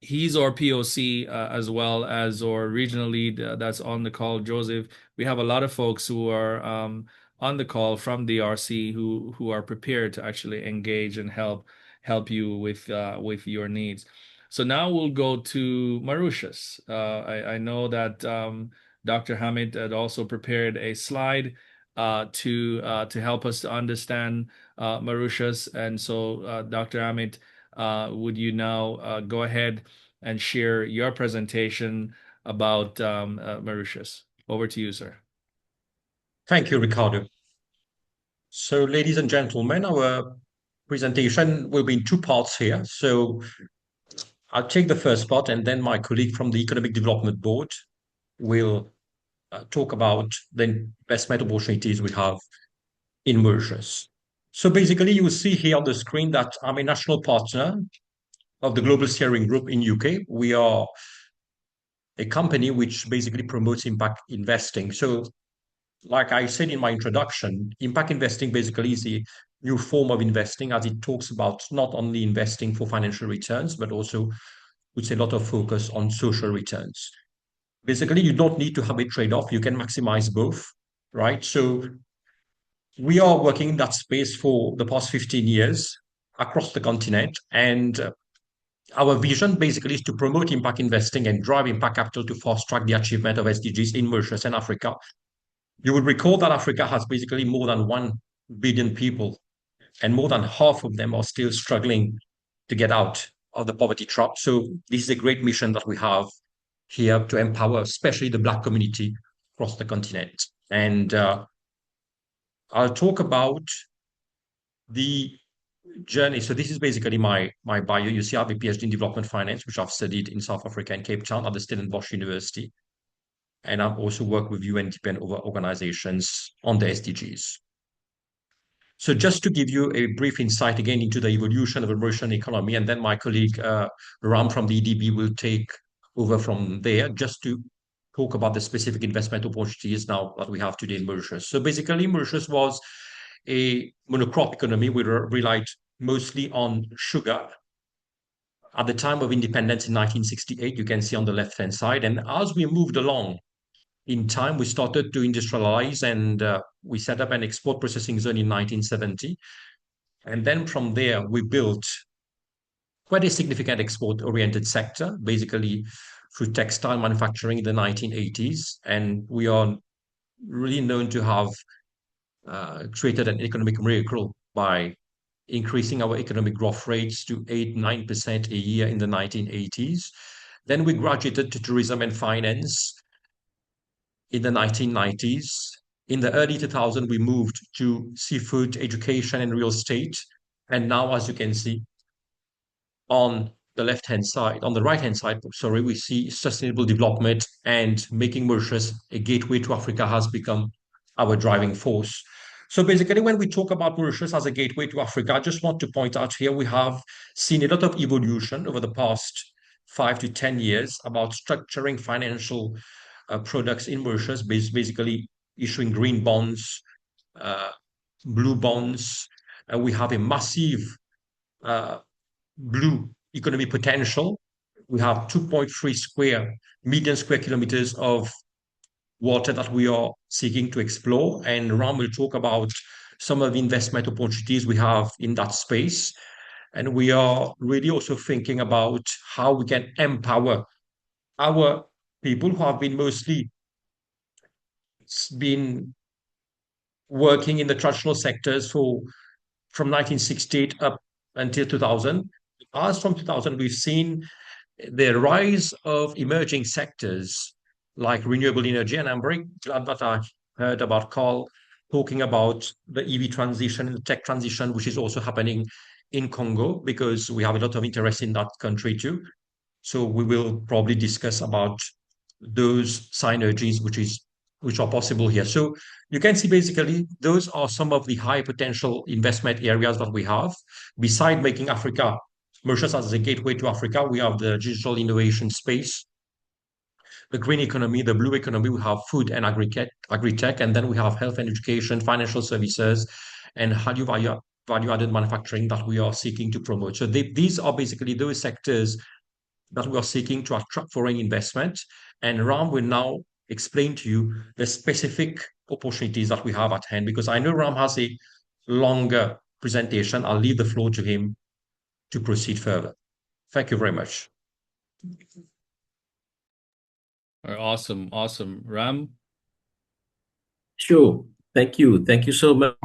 he's our POC as well as our regional lead that's on the call, Joseph. We have a lot of folks who are on the call from DRC who are prepared to actually engage and help you with your needs. So now we'll go to Mauritius. I know that Dr. Hamid had also prepared a slide to help us to understand Mauritius. And so Dr. Hamid, would you now go ahead and share your presentation about Mauritius? Over to you, sir. Thank you, Ricardo. So, ladies and gentlemen, our presentation will be in two parts here. So I'll take the first part, and then my colleague from the Economic Development Board will talk about the investment opportunities we have in Mauritius. So basically, you will see here on the screen that I'm a national partner of the Global Steering Group in UK. We are a company which basically promotes impact investing. So, like I said in my introduction, impact investing basically is a new form of investing, as it talks about not only investing for financial returns, but also puts a lot of focus on social returns. Basically, you don't need to have a trade-off. You can maximize both, right? So we are working in that space for the past 15 years across the continent. And our vision basically is to promote impact investing and drive impact capital to fast track the achievement of SDGs in Mauritius and Africa. You would recall that Africa has basically more than 1 billion people, and more than half of them are still struggling to get out of the poverty trap. So this is a great mission that we have here to empower, especially the Black community across the continent. And I'll talk about the journey. So this is basically my bio. You see, I have a PhD in development finance, which I've studied in South Africa in Cape Town at the Stellenbosch University. And I've also worked with UNDP and other organizations on the SDGs. So just to give you a brief insight again into the evolution of the Mauritian economy, and then my colleague Ram from the EDB will take over from there, just to talk about the specific investment opportunities now that we have today in Mauritius. So basically, Mauritius was a monocrop economy. We relied mostly on sugar. At the time of independence in 1968, you can see on the left-hand side. And as we moved along in time, we started to industrialize, and we set up an export processing zone in 1970. And then from there, we built quite a significant export-oriented sector, basically through textile manufacturing in the 1980s. And we are really known to have created an economic miracle by increasing our economic growth rates to 8-9% a year in the 1980s. Then we graduated to tourism and finance in the 1990s. In the early 2000s, we moved to seafood, education, and real estate. And now, as you can see, on the left-hand side, on the right-hand side, sorry, we see sustainable development, and making Mauritius a gateway to Africa has become our driving force. So basically, when we talk about Mauritius as a gateway to Africa, I just want to point out here, we have seen a lot of evolution over the past 5 to 10 years about structuring financial products in Mauritius, basically issuing green bonds, blue bonds. We have a massive blue economy potential. We have 2.3 million square kilometers of water that we are seeking to explore. And Ram will talk about some of the investment opportunities we have in that space. And we are really also thinking about how we can empower our people who have been mostly working in the traditional sectors from 1968 up until 2000. As from 2000, we've seen the rise of emerging sectors like renewable energy, and I'm very glad that I heard about Carl talking about the EV transition and the tech transition, which is also happening in Congo, because we have a lot of interest in that country too. So we will probably discuss about those synergies which are possible here. So you can see basically those are some of the high potential investment areas that we have. Beside making Africa, Mauritius as a gateway to Africa, we have the digital innovation space, the green economy, the blue economy, we have food and agri-tech, and then we have health and education, financial services, and value-added manufacturing that we are seeking to promote. So these are basically those sectors that we are seeking to attract foreign investment. And Ram will now explain to you the specific opportunities that we have at hand, because I know Ram has a longer presentation. I'll leave the floor to him to proceed further. Thank you very much. All right, awesome. Ram? Sure. Thank you. Thank you so much.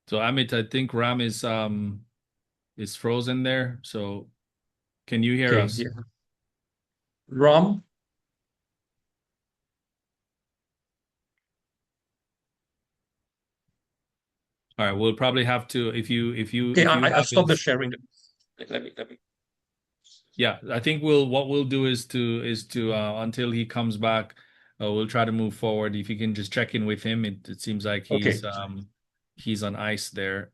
So Amit, I think Ram is frozen there. So can you hear us? Yeah. Ram? All right, we'll probably have to I stopped the sharing. Let me. Yeah, I think what we'll do is to until he comes back, we'll try to move forward. If you can just check in with him, it seems like he's he's on ice there.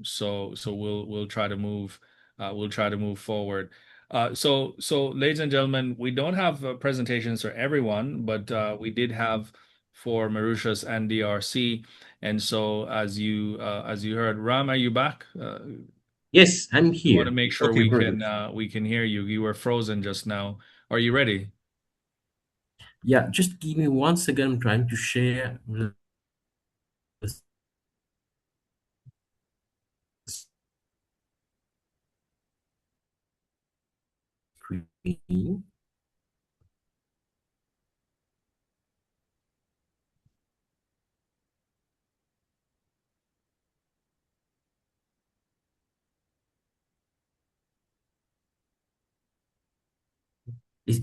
So we'll try to move forward. So ladies and gentlemen, we don't have presentations for everyone, but we did have for Mauritius and DRC. And so as you heard, Ram, are you back? Yes, I'm We want to here. make sure Okay, we can hear you. You were frozen just now. Are you ready? Yeah, just give me 1 second. I'm trying to share the screen. Is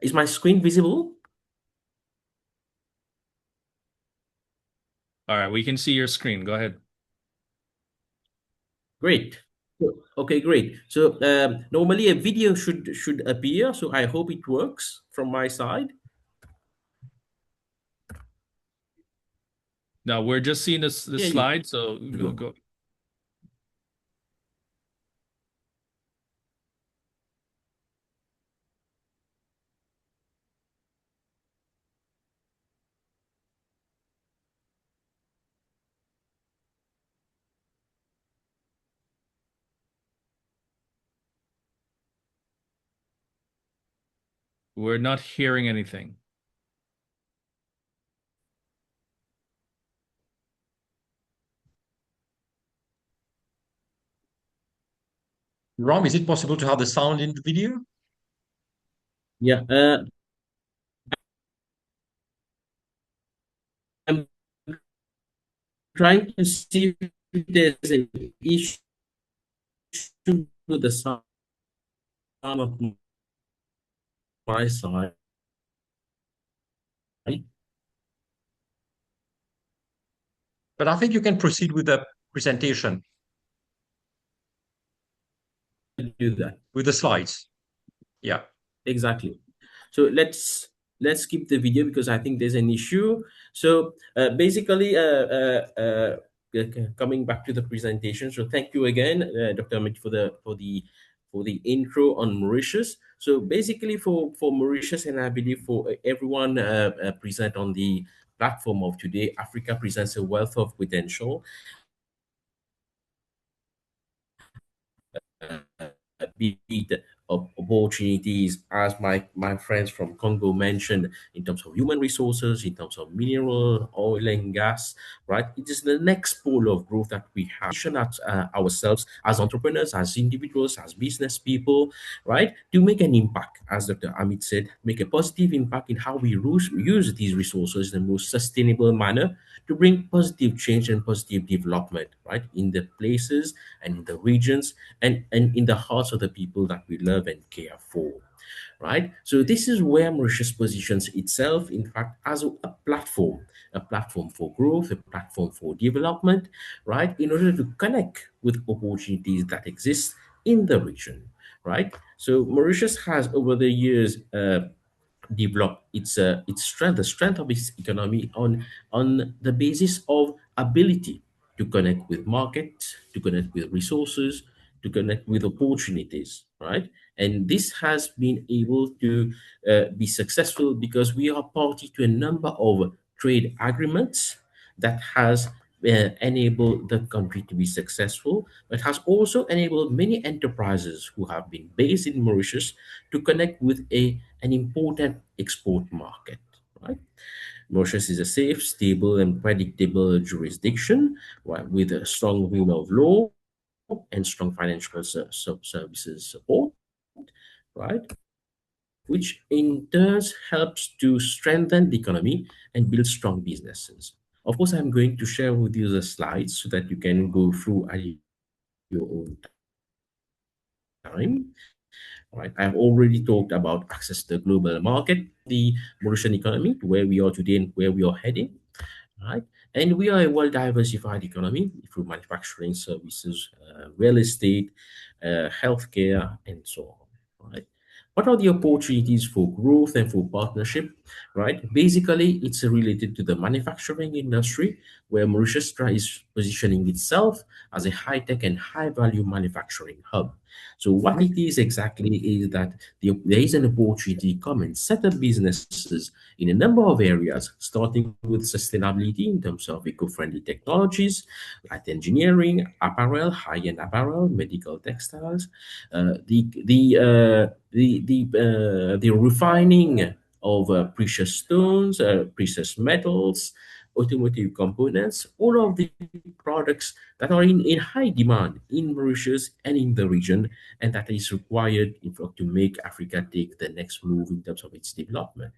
is my screen visible? All right, we can see your screen. Go ahead. Great. Okay, great. So normally a video should appear. So I hope it works from my side. Now we're just seeing the Yeah, slide, so go. go. We're not hearing anything. Ram, is it possible to have the sound in the video? Yeah. I'm trying to see if there's an issue with the sound of my side. But I think you can proceed with the presentation. Do that with the slides. Yeah, exactly. So let's skip the video because I think there's an issue. So basically, coming back to the presentation. So thank you again, Dr. Amit, for the intro on Mauritius. So basically, for Mauritius, and I believe for everyone present on the platform of today, Africa presents a wealth of potential. Be it of opportunities, as my friends from Congo mentioned, in terms of human resources, in terms of mineral, oil and gas, right? It is the next pole of growth that we have at ourselves as entrepreneurs, as individuals, as business people, right? To make an impact, as Dr. Amit said, make a positive impact in how we use these resources in the most sustainable manner to bring positive change and positive development, right? In the places and in the regions and in the hearts of the people that we love and care for, right? So this is where Mauritius positions itself, in fact, as a platform for growth, a platform for development, right? In order to connect with opportunities that exist in the region, right? So Mauritius has over the years develop its strength, the strength of its economy on the basis of ability to connect with markets, to connect with resources, to connect with opportunities, right? And this has been able to be successful because we are party to a number of trade agreements that has enabled the country to be successful, but has also enabled many enterprises who have been based in Mauritius to connect with an important export market, right? Mauritius is a safe, stable, and predictable jurisdiction, right, with a strong rule of law and strong financial services support, right? Which in turn helps to strengthen the economy and build strong businesses. Of course, I'm going to share with you the slides so that you can go through at your own time. All right, I've already talked about access to the global market, the Mauritian economy, where we are today and where we are heading. Right, and we are a well-diversified economy through manufacturing, services, real estate, healthcare, and so on. Right, What are the opportunities for growth and for partnership, right? Basically, it's related to the manufacturing industry, where Mauritius is positioning itself as a high-tech and high-value manufacturing hub. So what it is exactly is that there is an opportunity to come and set up businesses in a number of areas, starting with sustainability in terms of eco-friendly technologies, like engineering, apparel, high-end apparel, medical textiles, the refining of precious stones, precious metals, automotive components, all of the products that are in high demand in Mauritius and in the region, and that is required in fact to make Africa take the next move in terms of its development.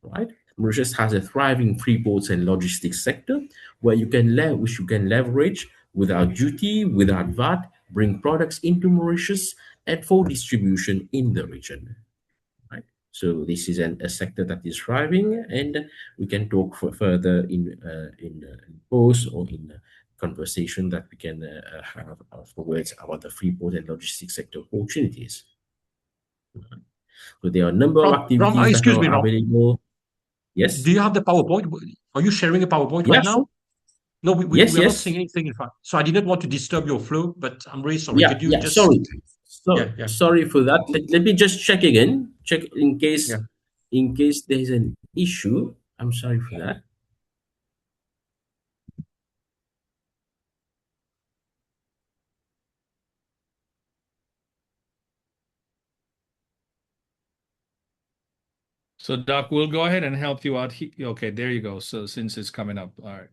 Right? Mauritius has a thriving free ports and logistics sector where which you can leverage without duty, without VAT, bring products into Mauritius and for distribution in the region. Right? So this is a sector that is thriving, and we can talk further in post or in conversation that we can have afterwards about the free port and logistics sector opportunities. So there are a number of activities excuse that me, are available. Yes. Do you have the PowerPoint? Are you sharing a PowerPoint right now? No, we are not seeing anything in front. So I did not want to disturb your flow, but I'm really sorry. Could you just... Sorry for that. Let me just check again. Check in case there's an issue. I'm sorry for that. So Doc, we'll go ahead and help you out. Okay, there you go. So since it's coming up, all right.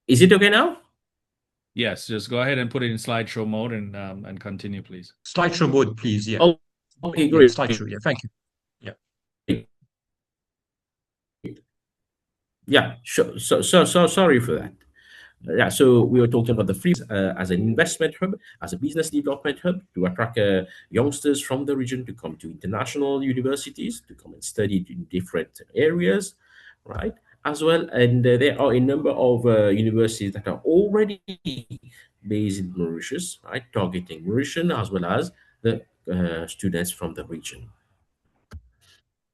Is it okay now? Yes, just go ahead and put it in slideshow mode and continue, please. Slideshow mode, please. Yeah. Oh, okay, great. Slideshow. Yeah, thank you. Yeah. Yeah, sure. So sorry for that. Yeah, so we were talking about the free as an investment hub, as a business development hub to attract youngsters from the region to come to international universities to come and study in different areas, right? As well, and there are a number of universities that are already based in Mauritius, right, targeting Mauritian as well as the students from the region.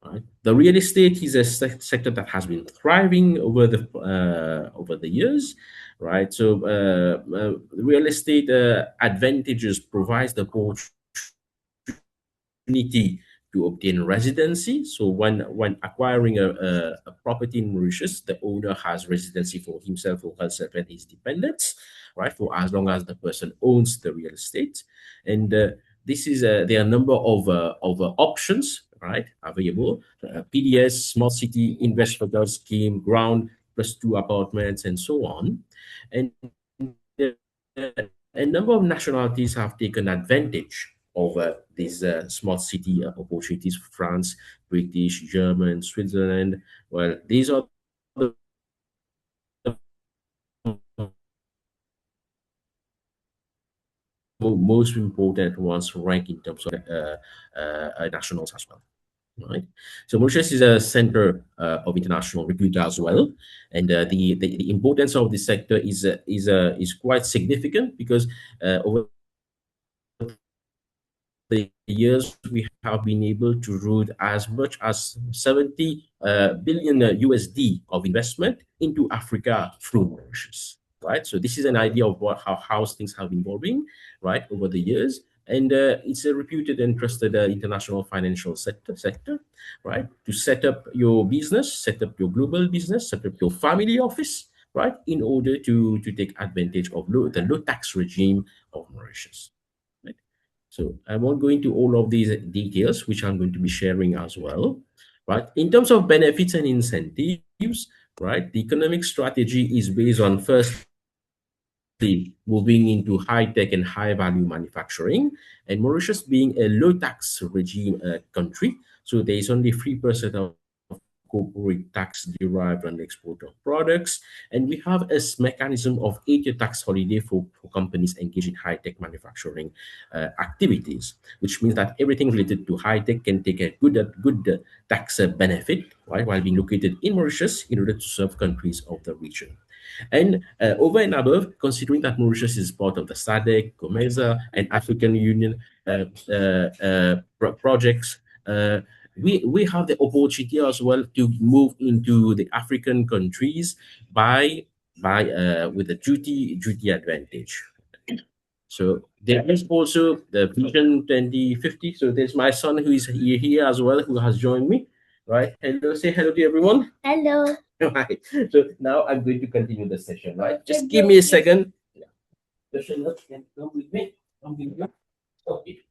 Right. The real estate is a sector that has been thriving over the years, right? So real estate advantages provides the opportunity to obtain residency. So when acquiring a property in Mauritius, the owner has residency for himself or herself and his dependents, right? For as long as the person owns the real estate, and this is there are a number of options, right, available. PDS, small city investor scheme, ground +2 apartments, and so on. And a number of nationalities have taken advantage of these small city opportunities. France, British, German, Switzerland. Well, these are the most important ones ranked in terms of nationals as well. Right. So Mauritius is a center of international recruitment as well, and the importance of this sector is quite significant because over the years we have been able to route as much as 70 billion USD of investment into Africa through Mauritius. Right. So this is an idea of how things have been evolving, right, over the years. And it's a reputed and trusted international financial sector, right? To set up your business, set up your global business, set up your family office, right? In order to take advantage of the low tax regime of Mauritius. Right? So I won't go into all of these details, which I'm going to be sharing as well. Right? In terms of benefits and incentives, right? The economic strategy is based on first moving into high-tech and high-value manufacturing, and Mauritius being a low-tax regime country, so there is only 3% of corporate tax derived on the export of products. And we have a mechanism of 8-year tax holiday for companies engaged in high-tech manufacturing activities, which means that everything related to high-tech can take a good tax benefit, right, while being located in Mauritius in order to serve countries of the region. And over and above, considering that Mauritius is part of the SADC, COMESA, and African Union projects, we have the opportunity as well to move into the African countries with the duty advantage. So there is also the Vision 2050. So there's my son who is here as well, who has joined me. Right. Hello. Say hello to everyone. Hello. Right. So now I'm going to continue the session. Right. Just give me a second. Come with me. Come with me. Okay.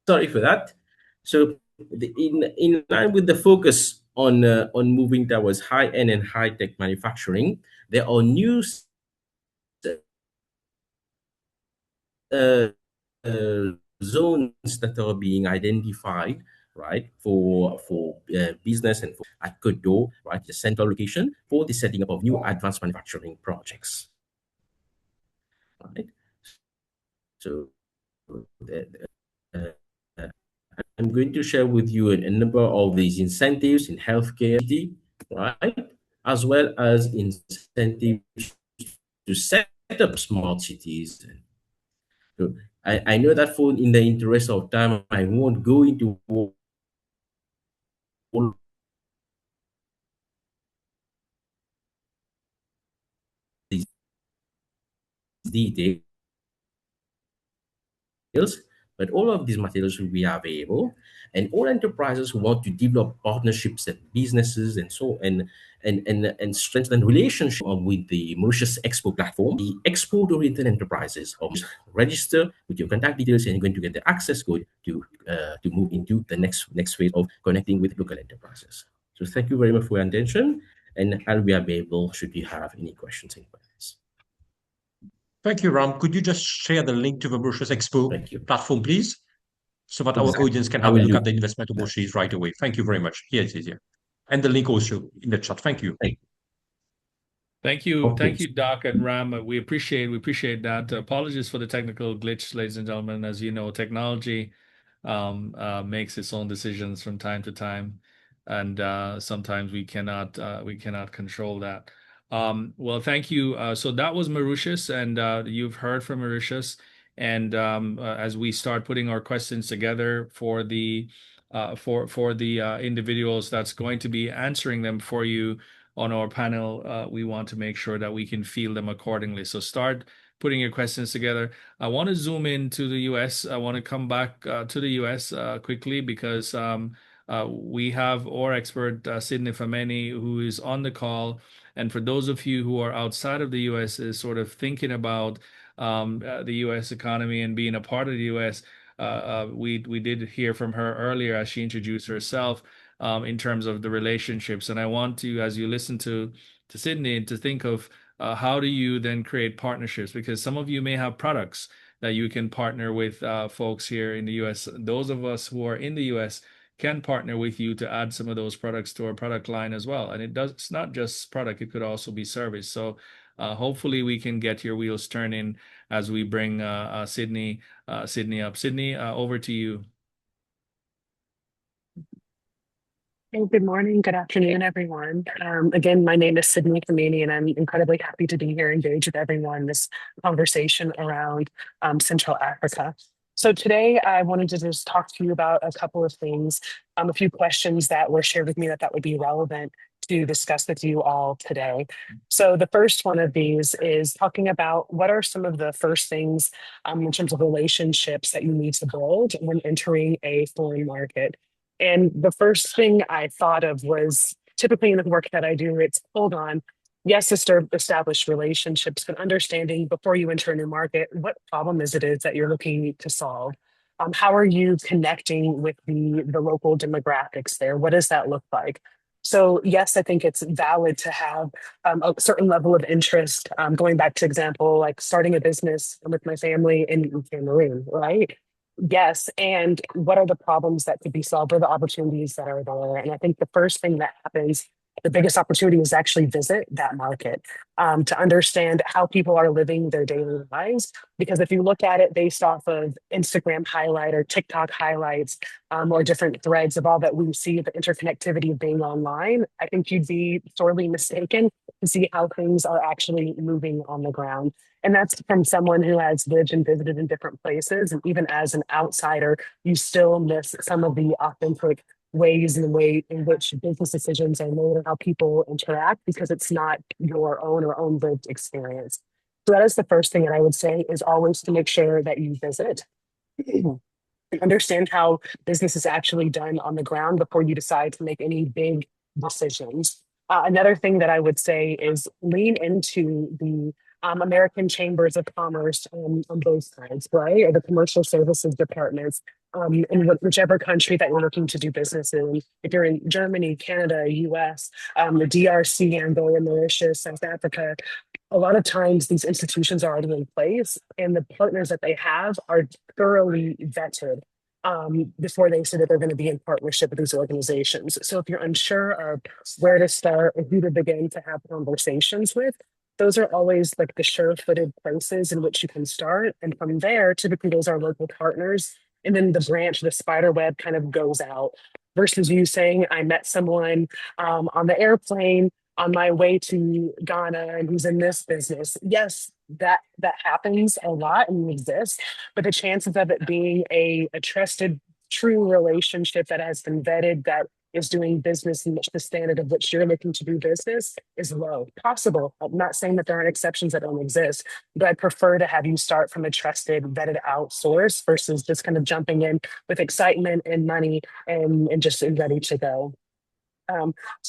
Sorry for that. So in line with the focus on moving towards high-end and high-tech manufacturing, there are new zones that are being identified, right, for business and at Kodo, right, the central location for the setting up of new advanced manufacturing projects. Right. So I'm going to share with you a number of these incentives in healthcare, right, as well as incentives to set up smart cities. So I know that in the interest of time, I won't go into all these details, but all of these materials will be available, and all enterprises who want to develop partnerships and businesses and so and strengthen relationship with the Mauritius Expo platform. The export-oriented enterprises register with your contact details, and you're going to get the access code to move into the next phase of connecting with local enterprises. So thank you very much for your attention, and I'll be available should you have any questions and comments. Thank you, Ram. Could you just share the link to the Mauritius Expo platform, please? So that our audience can have a look at the investment opportunities right away. Thank you very much. Here it is here. And the link also in the chat. Thank you. Thank you, Doc and Ram. We appreciate that. Apologies for the technical glitch, ladies and gentlemen. As you know, technology makes its own decisions from time to time, and sometimes we cannot control that. Well, thank you. So that was Mauritius, and you've heard from Mauritius. And as we start putting our questions together for the individuals that's going to be answering them for you on our panel, we want to make sure that we can field them accordingly. So start putting your questions together. I want to zoom into the US. I want to come back to the US quickly because we have our expert, Sydney Fameni, who is on the call. And for those of you who are outside of the US is sort of thinking about the US economy and being a part of the US, we did hear from her earlier as she introduced herself in terms of the relationships. And I want to, as you listen to Sydney, to think of how do you then create partnerships? Because some of you may have products that you can partner with folks here in the US. Those of us who are in the US can partner with you to add some of those products to our product line as well. And it's not just product, it could also be service. So hopefully we can get your wheels turning as we bring Sydney up. Sydney, over to you. Good morning, good afternoon, everyone. Again, my name is Sydney Kameni, and I'm incredibly happy to be here engaged with everyone in this conversation around Central Africa. So today I wanted to just talk to you about a couple of things, a few questions that were shared with me that would be relevant to discuss with you all today. So the first one of these is talking about what are some of the first things in terms of relationships that you need to build when entering a foreign market. And the first thing I thought of was typically in the work that I do, it's hold on. Yes, establish relationships, but understanding before you enter a new market, what problem is that you're looking to solve? How are you connecting with the local demographics there? What does that look like? So yes, I think it's valid to have a certain level of interest. Going back to example, like starting a business with my family in Cameroon, right? Yes, and what are the problems that could be solved? What are the opportunities that are there? And I think the first thing that happens, the biggest opportunity is actually visit that market to understand how people are living their daily lives. Because if you look at it based off of Instagram highlight or TikTok highlights, or different threads of all that we see, the interconnectivity of being online, I think you'd be sorely mistaken to see how things are actually moving on the ground. And that's from someone who has lived and visited in different places. And even as an outsider, you still miss some of the authentic ways and the way in which business decisions are made and how people interact because it's not your own lived experience. So that is the first thing that I would say is always to make sure that you visit and understand how business is actually done on the ground before you decide to make any big decisions. Another thing that I would say is lean into the American Chambers of Commerce on both sides, right? Or the commercial services departments in whichever country that you're looking to do business in. If you're in Germany, Canada, US, the DRC, Angola, Mauritius, South Africa, a lot of times these institutions are already in place and the partners that they have are thoroughly vetted before they say that they're going to be in partnership with these organizations. So if you're unsure of where to start or who to begin to have conversations with, those are always like the sure-footed places in which you can start. And from there, typically those are local partners. And then the branch, the spider web kind of goes out versus you saying, I met someone on the airplane on my way to Ghana and who's in this business. Yes, that happens a lot and exists, but the chances of it being a trusted, true relationship that has been vetted, that is doing business in which the standard of which you're looking to do business is low. Possible. I'm not saying that there aren't exceptions that don't exist, but I'd prefer to have you start from a trusted, vetted out source versus just kind of jumping in with excitement and money and just ready to go.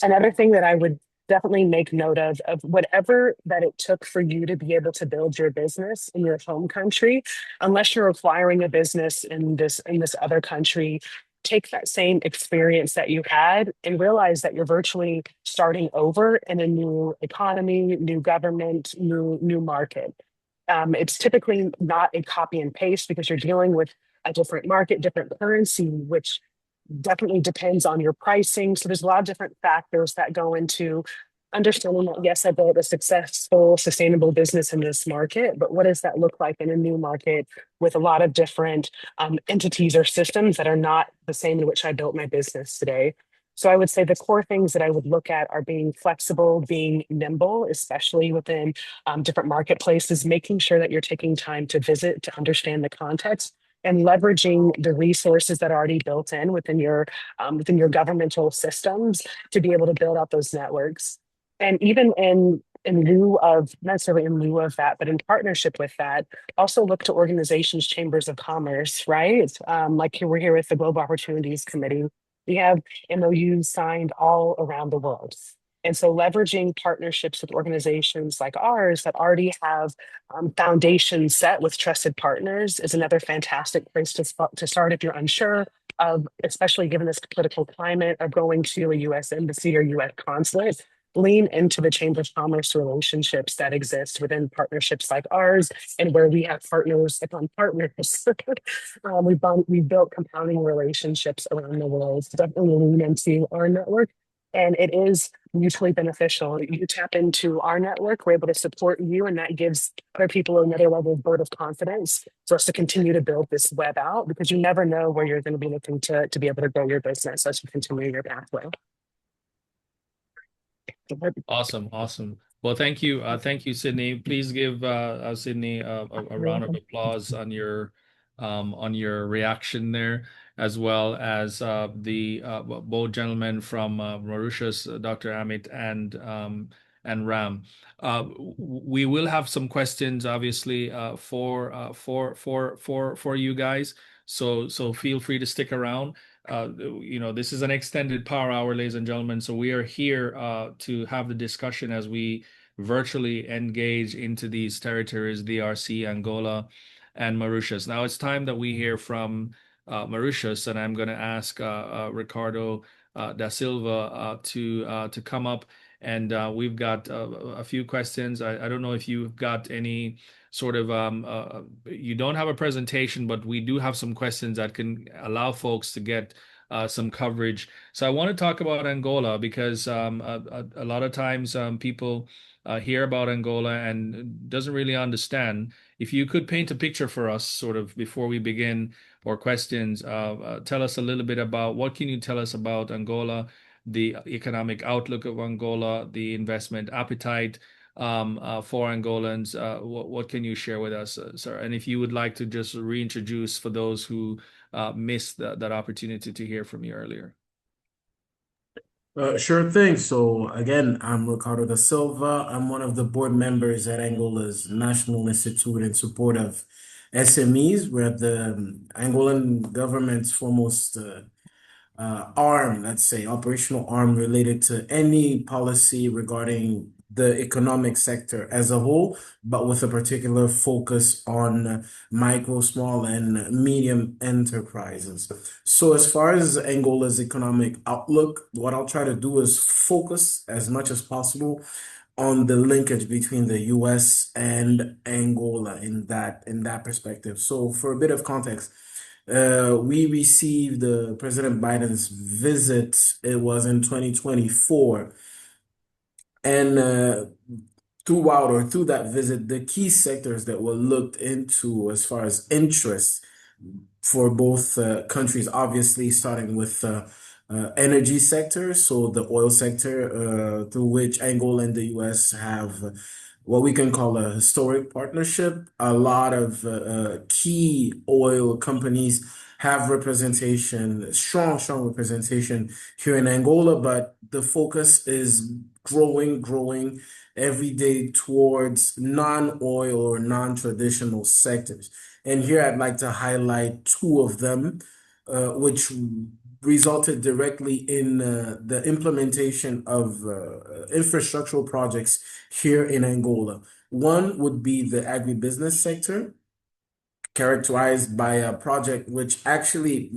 Another thing that I would definitely make note of whatever that it took for you to be able to build your business in your home country, unless you're acquiring a business in this other country, take that same experience that you had and realize that you're virtually starting over in a new economy, new government, new market. It's typically not a copy and paste because you're dealing with a different market, different currency, which definitely depends on your pricing. So there's a lot of different factors that go into understanding that, yes, I built a successful, sustainable business in this market, but what does that look like in a new market with a lot of different entities or systems that are not the same in which I built my business today? So I would say the core things that I would look at are being flexible, being nimble, especially within different marketplaces, making sure that you're taking time to visit, to understand the context, and leveraging the resources that are already built in within your governmental systems to be able to build out those networks. And even in lieu of, not necessarily in lieu of that, but in partnership with that, also look to organizations, chambers of commerce, right? Like we're here with the Global Opportunities Committee. We have MOUs signed all around the world. And so leveraging partnerships with organizations like ours that already have foundations set with trusted partners is another fantastic place to start if you're unsure of, especially given this political climate, of going to a US embassy or US consulate. Lean into the Chamber of Commerce relationships that exist within partnerships like ours, and where we have partners upon partners. We've built compounding relationships around the world. So definitely lean into our network. And it is mutually beneficial. You tap into our network, we're able to support you, and that gives other people another level of vote of confidence for us to continue to build this web out, because you never know where you're going to be looking to be able to grow your business as you continue your pathway. Awesome. Well, thank you, Sydney. Please give Sydney a round of applause on your reaction there, as well as the both gentlemen from Mauritius, Dr. Amit and Ram. We will have some questions, obviously, for you guys. So feel free to stick around. This is an extended power hour, ladies and gentlemen. So we are here to have the discussion as we virtually engage into these territories, DRC, Angola, and Mauritius. Now it's time that we hear from Mauritius, and I'm going to ask Ricardo da Silva to come up. And we've got a few questions. I don't know if you've got any sort of, you don't have a presentation, but we do have some questions that can allow folks to get some coverage. So I want to talk about Angola because a lot of times people hear about Angola and doesn't really understand. If you could paint a picture for us, sort of before we begin or questions, tell us a little bit about what can you tell us about Angola, the economic outlook of Angola, the investment appetite for Angolans. What can you share with us, sir? And if you would like to just reintroduce for those who missed that opportunity to hear from you earlier. Sure thing. So again, I'm Ricardo da Silva. I'm one of the board members at Angola's National Institute in support of SMEs. We're at the Angolan government's foremost arm, let's say, operational arm related to any policy regarding the economic sector as a whole, but with a particular focus on micro, small, and medium enterprises. So, as far as Angola's economic outlook, what I'll try to do is focus as much as possible on the linkage between the US and Angola in that perspective. So, for a bit of context, we received President Biden's visit. It was in 2024. And through that visit, the key sectors that were looked into as far as interest for both countries, obviously starting with energy sector, so the oil sector, through which Angola and the US have what we can call a historic partnership. A lot of key oil companies have representation, strong representation here in Angola, but the focus is growing every day towards non-oil or non-traditional sectors. And here I'd like to highlight two of them, which resulted directly in the implementation of infrastructural projects here in Angola. One would be the agribusiness sector, characterized by a project which actually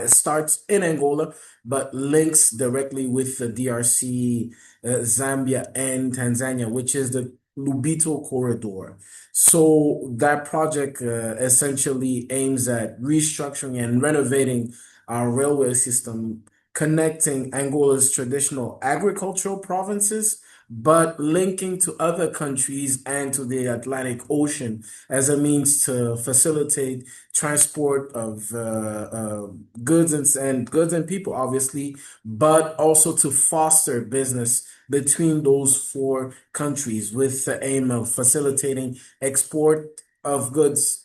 starts in Angola, but links directly with the DRC, Zambia, and Tanzania, which is the Lubito Corridor. So that project essentially aims at restructuring and renovating our railway system, connecting Angola's traditional agricultural provinces, but linking to other countries and to the Atlantic Ocean as a means to facilitate transport of goods and people, obviously, but also to foster business between those four countries with the aim of facilitating export of goods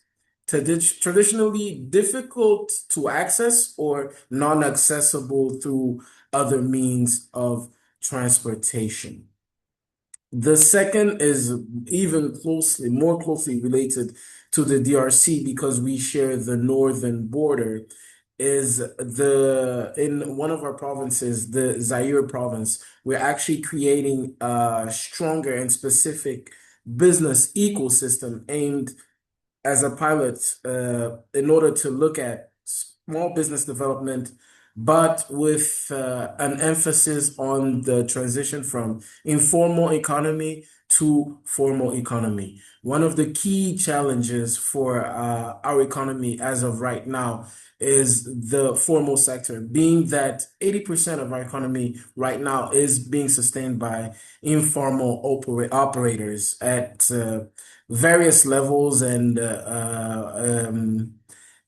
traditionally difficult to access or non-accessible through other means of transportation. The second is even more closely related to the DRC because we share the northern border, is in one of our provinces, the Zaire province, we're actually creating a stronger and specific business ecosystem aimed as a pilot in order to look at small business development, but with an emphasis on the transition from informal economy to formal economy. One of the key challenges for our economy as of right now is the formal sector, being that 80% of our economy right now is being sustained by informal operators at various levels and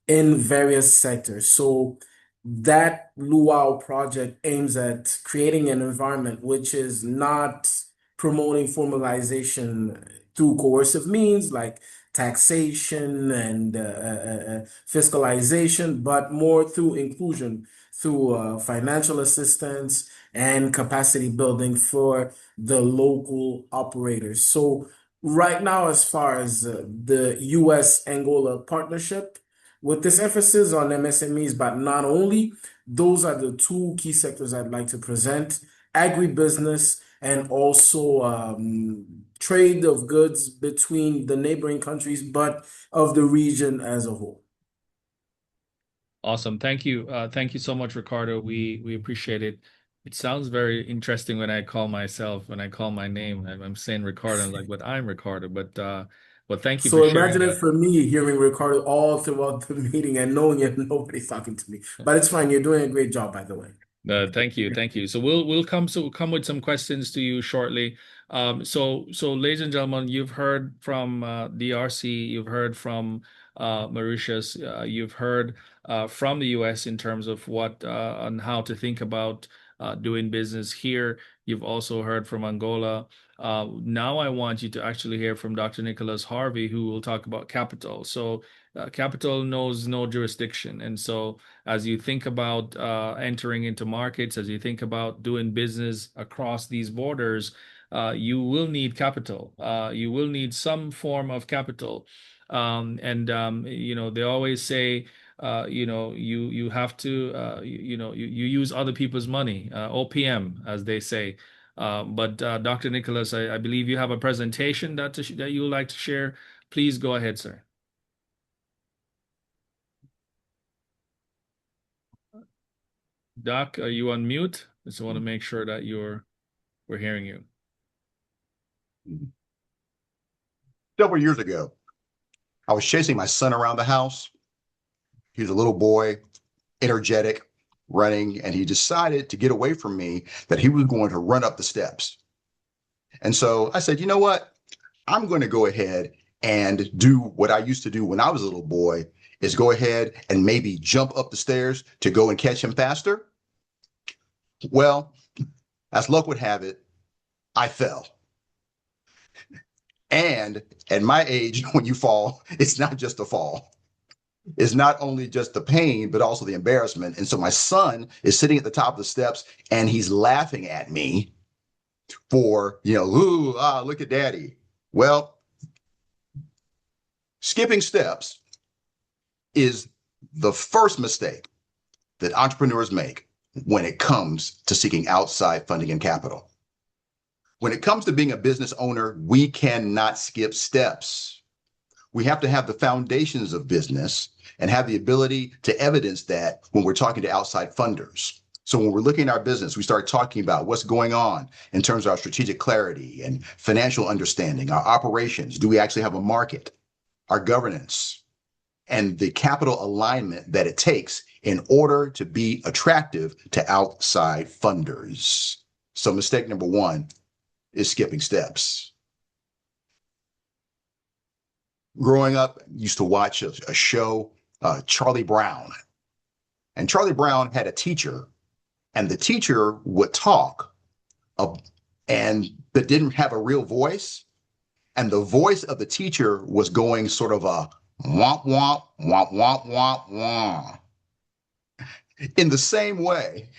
in various sectors. So that Luau project aims at creating an environment which is not promoting formalization through coercive means like taxation and fiscalization, but more through inclusion, through financial assistance and capacity building for the local operators. So right now, as far as the US Angola partnership, with this emphasis on MSMEs, but not only, those are the two key sectors I'd like to present: agribusiness and also trade of goods between the neighboring countries, but of the region as a whole. Awesome. Thank you. Thank you so much, Ricardo. We appreciate it. It sounds very interesting when I call my name. I'm saying Ricardo, I'm like, but I'm Ricardo. But thank you So for sharing imagine it that. for me hearing Ricardo all throughout the meeting and knowing that nobody's talking to me. But it's fine. You're doing a great job, by the way. Thank you, thank you. So we'll come with some questions to you shortly. So ladies and gentlemen, you've heard from DRC, you've heard from Mauritius, you've heard from the US in terms of what on how to think about doing business here. You've also heard from Angola. Now I want you to actually hear from Dr. Nicholas Harvey, who will talk about capital. So capital knows no jurisdiction, and so as you think about entering into markets, as you think about doing business across these borders, you will need capital. You will need some form of capital. They always say, you have to, you use other people's money, OPM, as they say. But Dr. Nicholas, I believe you have a presentation that you would like to share. Please go ahead, sir. Doc, are you on mute? Just want to make sure that we're hearing you. Several years ago, I was chasing my son around the house. He was a little boy, energetic, running, and he decided to get away from me, that he was going to run up the steps. And so I said, you know what? I'm going to go ahead and do what I used to do when I was a little boy, is go ahead and maybe jump up the stairs to go and catch him faster. Well, as luck would have it, I fell. And at my age, when you fall, it's not just a fall. It's not only just the pain, but also the embarrassment. And so my son is sitting at the top of the steps and he's laughing at me for, ooh, look at daddy. Well, skipping steps is the first mistake that entrepreneurs make when it comes to seeking outside funding and capital. When it comes to being a business owner, we cannot skip steps. We have to have the foundations of business and have the ability to evidence that when we're talking to outside funders. So when we're looking at our business, we start talking about what's going on in terms of our strategic clarity and financial understanding, our operations. Do we actually have a market? Our governance, and the capital alignment that it takes in order to be attractive to outside funders. So mistake number one is skipping steps. Growing up, I used to watch a show, Charlie Brown. And Charlie Brown had a teacher, and the teacher would talk but didn't have a real voice. And the voice of the teacher was going sort of a womp, womp, womp, womp, womp, womp. In the same way,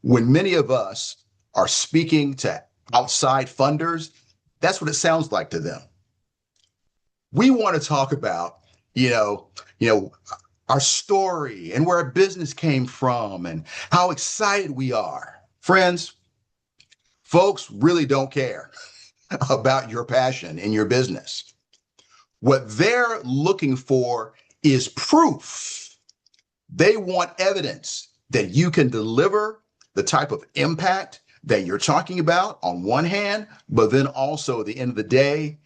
when many of us are speaking to outside funders, that's what it sounds like to them. We want to talk about, our story and where our business came from and how excited we are. Friends, folks really don't care about your passion in your business. What they're looking for is proof. They want evidence that you can deliver the type of impact that you're talking about on one hand, but then also at the end of the day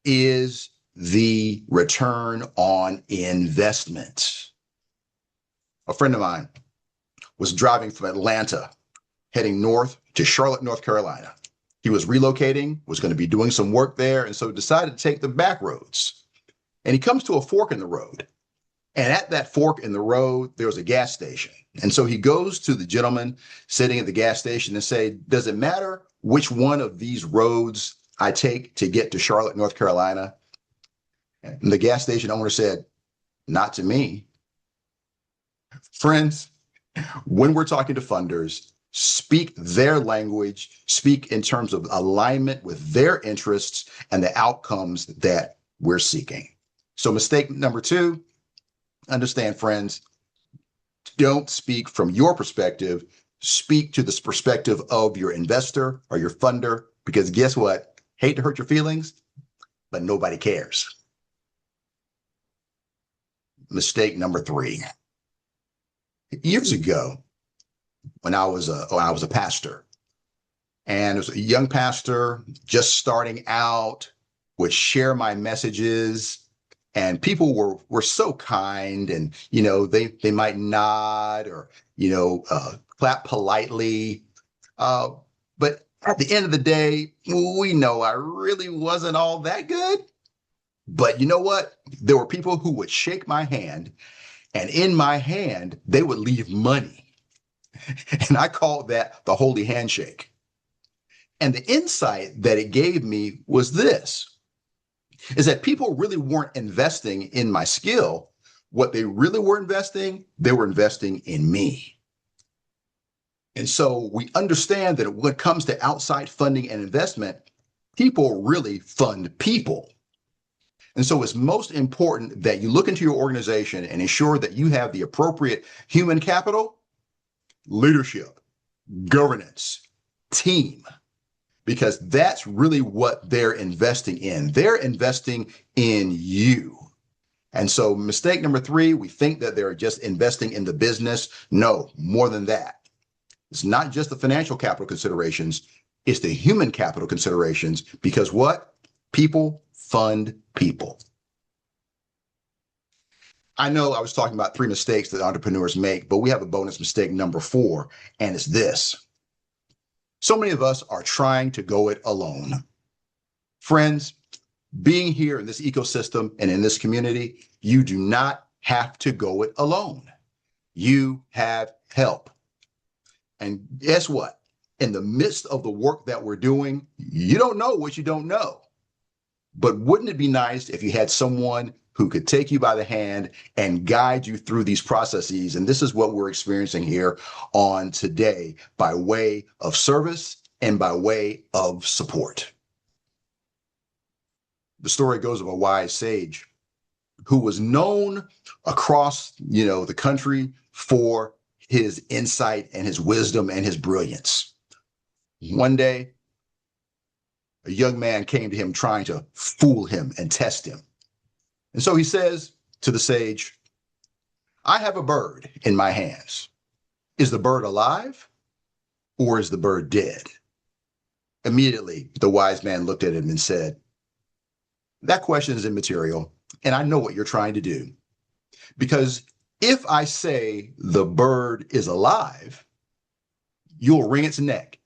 is the return on investment. A friend of mine was driving from Atlanta, heading north to Charlotte, North Carolina. He was relocating, was going to be doing some work there, and so decided to take the back roads. And he comes to a fork in the road. And at that fork in the road, there was a gas station. And so he goes to the gentleman sitting at the gas station and say, does it matter which one of these roads I take to get to Charlotte, North Carolina? And the gas station owner said, not to me. Friends, when we're talking to funders, speak their language, speak in terms of alignment with their interests and the outcomes that we're seeking. So mistake number two, understand, friends, don't speak from your perspective, speak to the perspective of your investor or your funder, because guess what? Hate to hurt your feelings, but nobody cares. Mistake number three, Years ago, when I was a pastor, and it was a young pastor just starting out, would share my messages, and people were so kind, and they might nod or clap politely, but at the end of the day, we know I really wasn't all that good. But you know what? There were people who would shake my hand, and in my hand they would leave money, and I called that the holy handshake. And the insight that it gave me was this, is that people really weren't investing in my skill. What they really were investing, they were investing in me. And so we understand that when it comes to outside funding and investment, people really fund people. And so it's most important that you look into your organization and ensure that you have the appropriate human capital, leadership, governance, team, because that's really what they're investing in. They're investing in you. And so mistake number 3, we think that they're just investing in the business. No, more than that. It's not just the financial capital considerations, it's the human capital considerations, because what? People fund people. I know I was talking about 3 mistakes that entrepreneurs make, but we have a bonus mistake number 4, and it's this. So many of us are trying to go it alone. Friends, being here in this ecosystem and in this community, you do not have to go it alone. You have help. And guess what? In the midst of the work that we're doing, you don't know what you don't know. But wouldn't it be nice if you had someone who could take you by the hand and guide you through these processes? And this is what we're experiencing here on today by way of service and by way of support. The story goes of a wise sage who was known across, the country for his insight and his wisdom and his brilliance. One day, a young man came to him trying to fool him and test him. And so he says to the sage, I have a bird in my hands. Is the bird alive or is the bird dead? Immediately, the wise man looked at him and said, that question is immaterial, and I know what you're trying to do. Because if I say the bird is alive, you'll wring its neck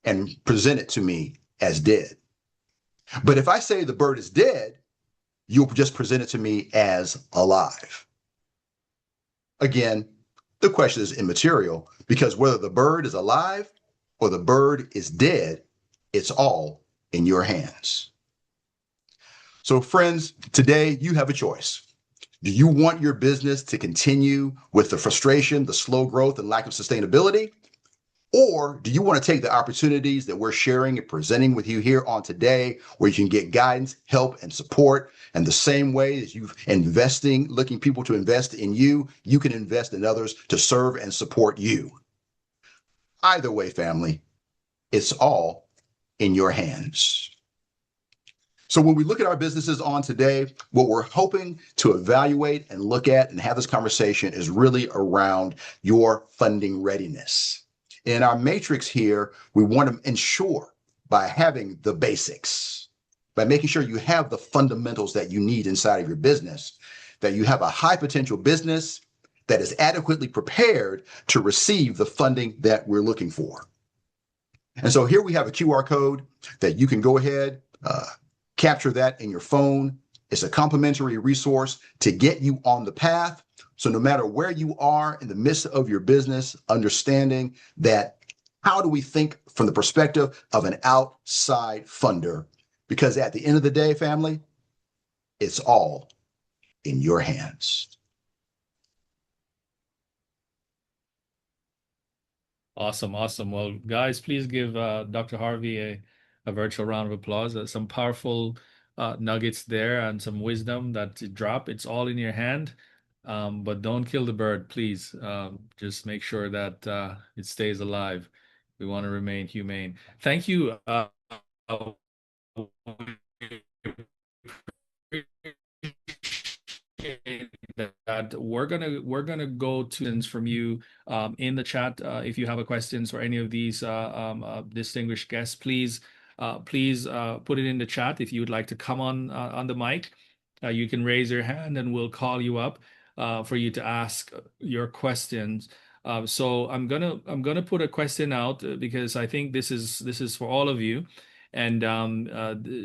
and present it to me as dead. But if I say the bird is dead, you'll just present it to me as alive. Again, the question is immaterial, because whether the bird is alive or the bird is dead, it's all in your hands. So friends, today you have a choice. Do you want your business to continue with the frustration, the slow growth, and lack of sustainability? Or do you want to take the opportunities that we're sharing and presenting with you here on today, where you can get guidance, help, and support? And the same way as you've looking people to invest in you, you can invest in others to serve and support you. Either way, family, it's all in your hands. So when we look at our businesses on today, what we're hoping to evaluate and look at and have this conversation is really around your funding readiness. In our matrix here, we want to ensure by having the basics, by making sure you have the fundamentals that you need inside of your business, that you have a high potential business that is adequately prepared to receive the funding that we're looking for. And so here we have a QR code that you can go ahead, capture that in your phone. It's a complimentary resource to get you on the path. So no matter where you are in the midst of your business, understanding that how do we think from the perspective of an outside funder? Because at the end of the day, family, it's all in your hands. Awesome. Awesome. Well, guys, please give Dr. Harvey a virtual round of applause. Some powerful nuggets there and some wisdom that to drop. It's all in your hand, but don't kill the bird, please. Just make sure that it stays alive. We want to remain humane. Thank you. that we're gonna go to from you in the chat. If you have a questions for any of these distinguished guests, please put it in the chat. If you would like to come on the mic, you can raise your hand and we'll call you up for you to ask your questions. So I'm gonna put a question out because I think this is for all of you, and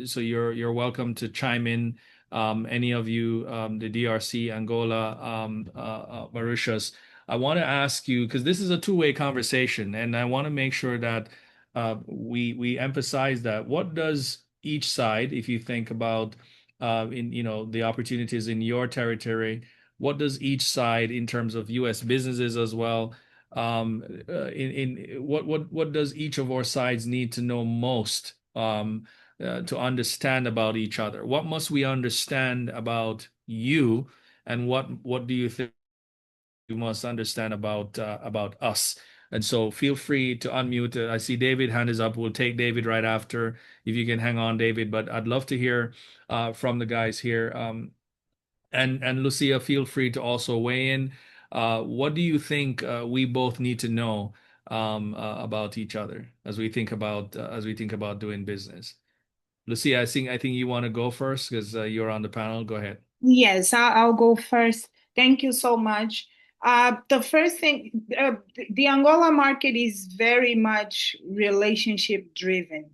so you're welcome to chime in. Any of you, the DRC, Angola, Mauritius. I want to ask you, because this is a two-way conversation, and I want to make sure that we emphasize that. What does each side, if you think about the opportunities in your territory, what does each side in terms of U.S. businesses as well? What does each of our sides need to know most to understand about each other? What must we understand about you, and what do you think we must understand about us? And so feel free to unmute. I see David hand is up. We'll take David right after, if you can hang on, David. But I'd love to hear from the guys here. And Lucia, feel free to also weigh in. What do you think we both need to know about each other as we think about doing business? Lucia, I think you want to go first because you're on the panel. Go ahead. Yes, I'll go first. Thank you so much. The first thing, the Angola market is very much relationship driven.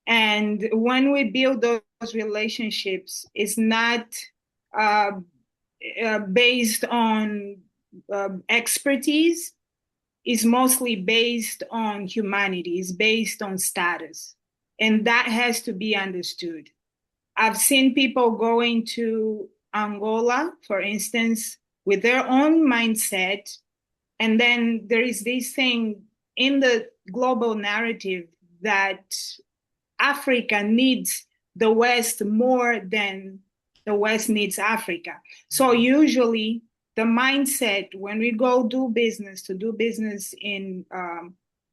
And when we build those relationships, it's not based on expertise. It's mostly based on humanity. It's based on status. And that has to be understood. I've seen people going to Angola, for instance, with their own mindset. And then there is this thing in the global narrative that Africa needs the West more than the West needs Africa. So usually the mindset when we go do business in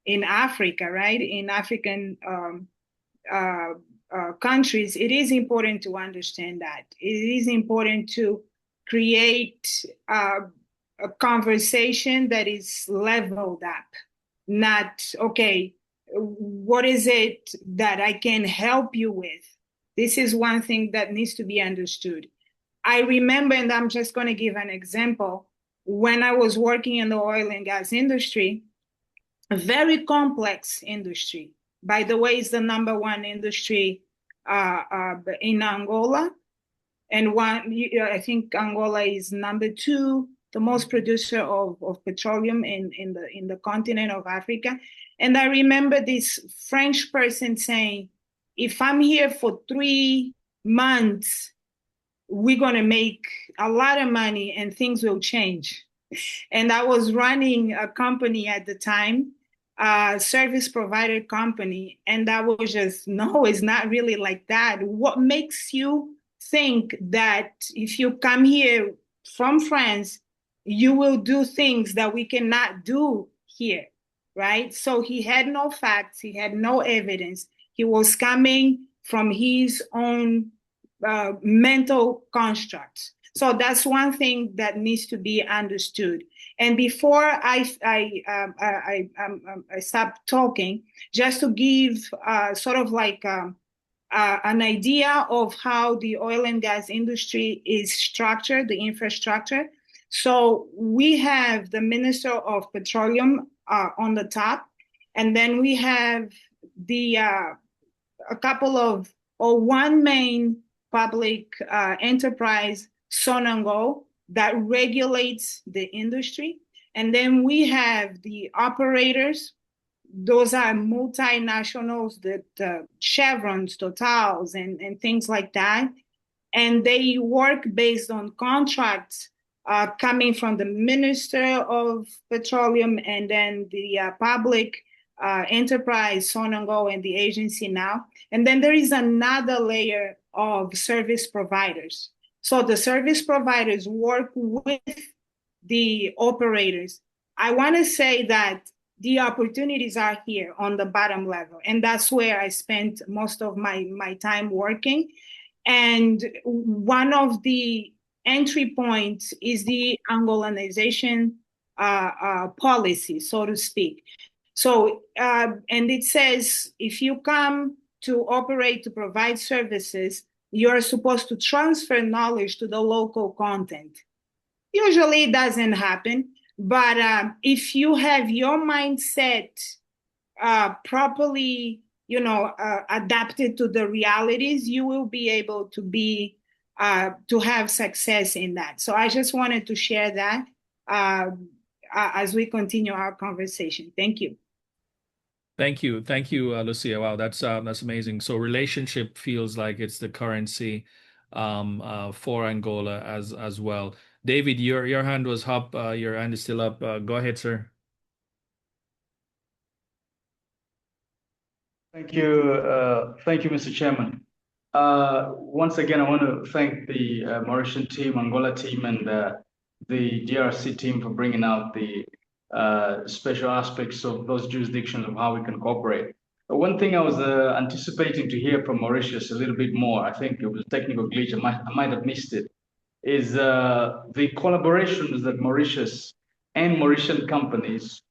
Africa, right? In African countries, it is important to understand that. It is important to create a conversation that is leveled up, not, okay, what is it that I can help you with? This is one thing that needs to be understood. I remember, and I'm just going to give an example, when I was working in the oil and gas industry, a very complex industry. By the way, it's the #1 industry in Angola. And I think Angola is #2, the most producer of petroleum in the continent of Africa. And I remember this French person saying, if I'm here for 3 months, we're going to make a lot of money and things will change. And I was running a company at the time, service provider company. And I was just, no, it's not really like that. What makes you think that if you come here from France, you will do things that we cannot do here, right? So he had no facts, he had no evidence. He was coming from his own mental constructs. So that's one thing that needs to be understood. And before I stop talking, just to give sort of like an idea of how the oil and gas industry is structured, the infrastructure. So we have the Minister of Petroleum on the top, and then we have one main public enterprise, Sonangol, that regulates the industry. And then we have the operators. Those are multinationals, that Chevrons, Totals, and things like that. And they work based on contracts coming from the Minister of Petroleum and then the public enterprise, Sonangol, and the agency now. And then there is another layer of service providers. So the service providers work with the operators. I want to say that the opportunities are here on the bottom level. And that's where I spent most of my time working. And one of the entry point is the Angolanization policy, so to speak. So, and it says if you come to operate, to provide services, you're supposed to transfer knowledge to the local content. Usually it doesn't happen, but if you have your mindset properly, adapted to the realities, you will be able to be to have success in that. So I just wanted to share that as we continue our conversation. Thank you. Thank you, Lucia. Wow, that's amazing. So relationship feels like it's the currency for Angola as well. David, your hand was up. Your hand is still up. Go ahead, sir. Thank you, Mr. Chairman. Once again, I want to thank the Mauritian team, Angola team, and the DRC team for bringing out the special aspects of those jurisdictions of how we can cooperate. One thing I was anticipating to hear from Mauritius a little bit more, I think it was a technical glitch, I might have missed it, is the collaborations that Mauritius and Mauritian companies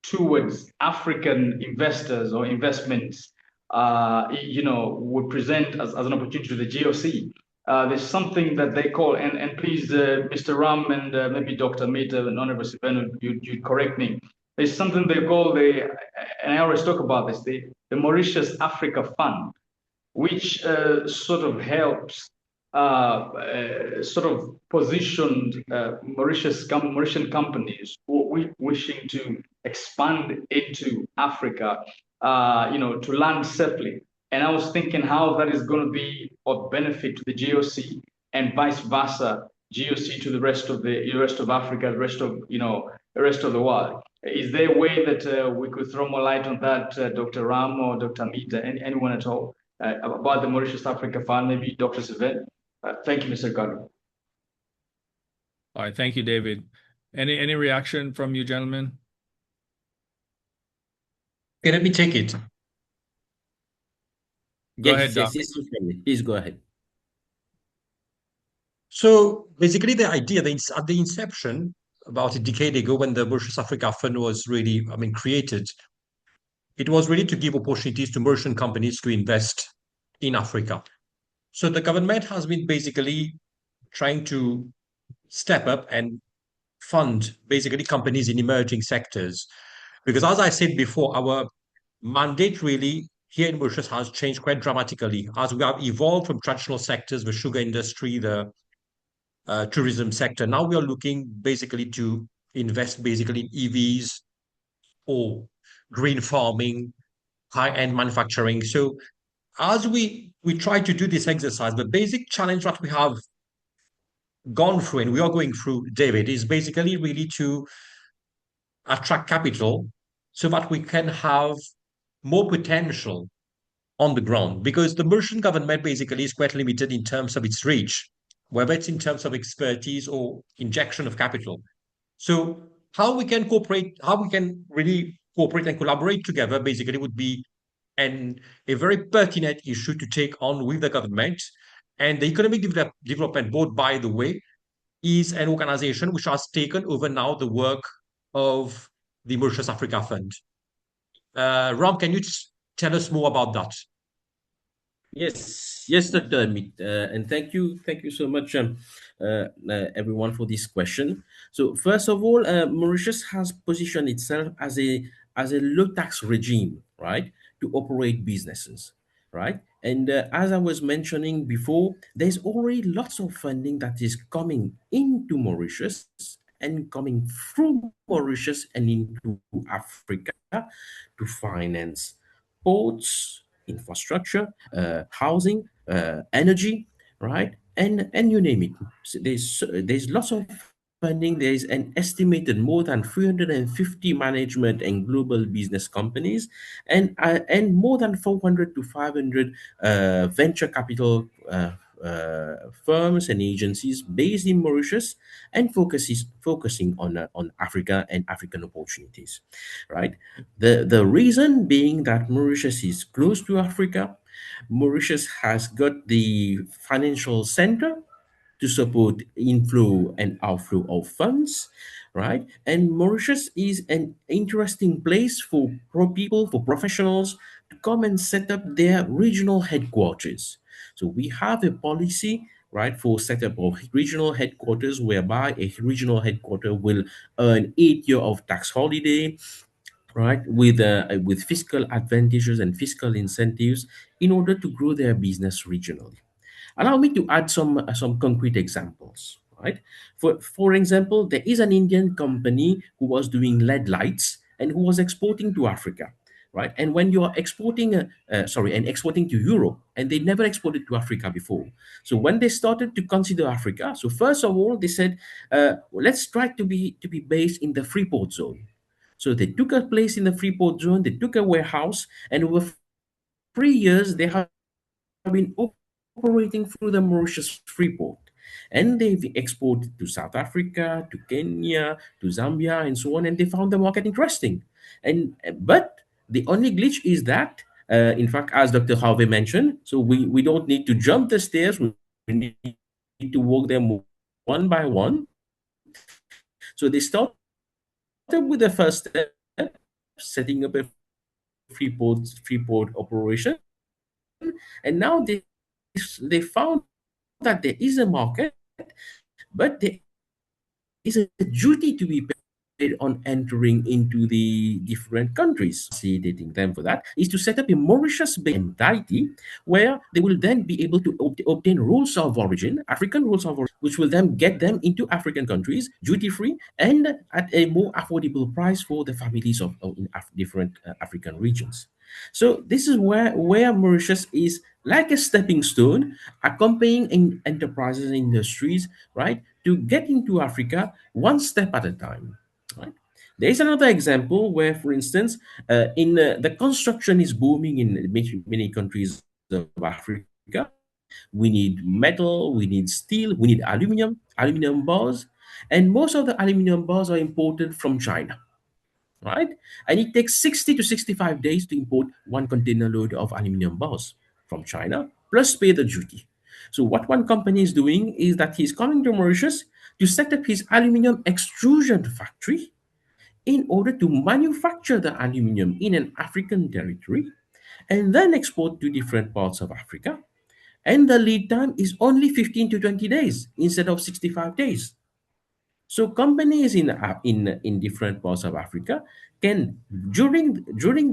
towards African investors or investments, would present as an opportunity to the GOC. There's something that they call, and please, Mr. Ram and maybe Dr. Mita and Honorable Sibeno, you'd correct me. There's something they call and I always talk about this, the Mauritius Africa Fund, which sort of helps sort of positioned Mauritian companies wishing to expand into Africa, to land safely. And I was thinking how that is going to be of benefit to the GOC and vice versa, GOC to the rest of Africa, the rest of the world. Is there a way that we could throw more light on that, Dr. Ram or Dr. Mita, anyone at all, about the Mauritius Africa Fund, maybe Dr. Sivet? Thank you, Mr. Ricardo. All right, thank you, David. Any reaction from you, gentlemen? Okay, let me take it. Go ahead, Doc. Yes, please go ahead. So basically, the idea at the inception, about a decade ago, when the Mauritius Africa Fund was really, created, it was really to give opportunities to Mauritian companies to invest in Africa. So the government has been basically trying to step up and fund basically companies in emerging sectors. Because as I said before, our mandate really here in Mauritius has changed quite dramatically as we have evolved from traditional sectors, the sugar industry, the tourism sector. Now we are looking basically to invest basically in EVs or green farming, high-end manufacturing. So as we try to do this exercise, the basic challenge that we have gone through and we are going through, David, is basically really to attract capital so that we can have more potential on the ground, because the Mauritian government basically is quite limited in terms of its reach, whether it's in terms of expertise or injection of capital. So how we can really cooperate and collaborate together basically would be a very pertinent issue to take on with the government. And the Economic Development Board, by the way, is an organization which has taken over now the work of the Mauritius Africa Fund. Ram, can you tell us more about that? Yes, Dr. Amit, and thank you so much, everyone, for this question. So first of all, Mauritius has positioned itself as a low tax regime, right, to operate businesses, right? And as I was mentioning before, there's already lots of funding that is coming into Mauritius and coming from Mauritius and into Africa to finance ports, infrastructure, housing, energy, right? And you name it. So there's lots of funding. There is an estimated more than 350 management and global business companies, and more than 400 to 500 venture capital firms and agencies based in Mauritius and focusing on Africa and African opportunities, right? The reason being that Mauritius is close to Africa. Mauritius has got the financial center to support inflow and outflow of funds, right? And Mauritius is an interesting place for people, for professionals to come and set up their regional headquarters. So we have a policy, right, for setup of regional headquarters, whereby a regional headquarter will earn 8 years of tax holiday, right, with fiscal advantages and fiscal incentives in order to grow their business regionally. Allow me to add some concrete examples. Right, for example, there is an Indian company who was doing LED lights and who was exporting to Africa. Right, and when you are exporting, and exporting to Europe, and they never exported to Africa before. So when they started to consider Africa, so first of all they said, let's try to be based in the Freeport zone. So they took a place in the Freeport zone, they took a warehouse, and over 3 years they have been operating through the Mauritius Freeport. And they've exported to South Africa, to Kenya, to Zambia, and so on, and they found the market interesting. But the only glitch is that, in fact, as Dr. Harvey mentioned, so we don't need to jump the stairs, we need to walk them one by one. So they started with the first step, setting up a Freeport operation, and now they found that there is a market, but there is a duty to be paid on entering into the different countries. Facilitating them for that is to set up a Mauritius-based entity where they will then be able to obtain rules of origin, African rules of origin, which will then get them into African countries duty-free and at a more affordable price for the families in different African regions. So this is where Mauritius is like a stepping stone, accompanying enterprises and industries, right, to get into Africa one step at a time. Right? There is another example where, for instance, the construction is booming in many countries of Africa. We need metal, we need steel, we need aluminum bars, and most of the aluminum bars are imported from China, right? And it takes 60 to 65 days to import one container load of aluminum bars from China, plus pay the duty. So what one company is doing is that he's coming to Mauritius to set up his aluminum extrusion factory in order to manufacture the aluminum in an African territory and then export to different parts of Africa. And the lead time is only 15 to 20 days instead of 65 days. So companies in different parts of Africa can during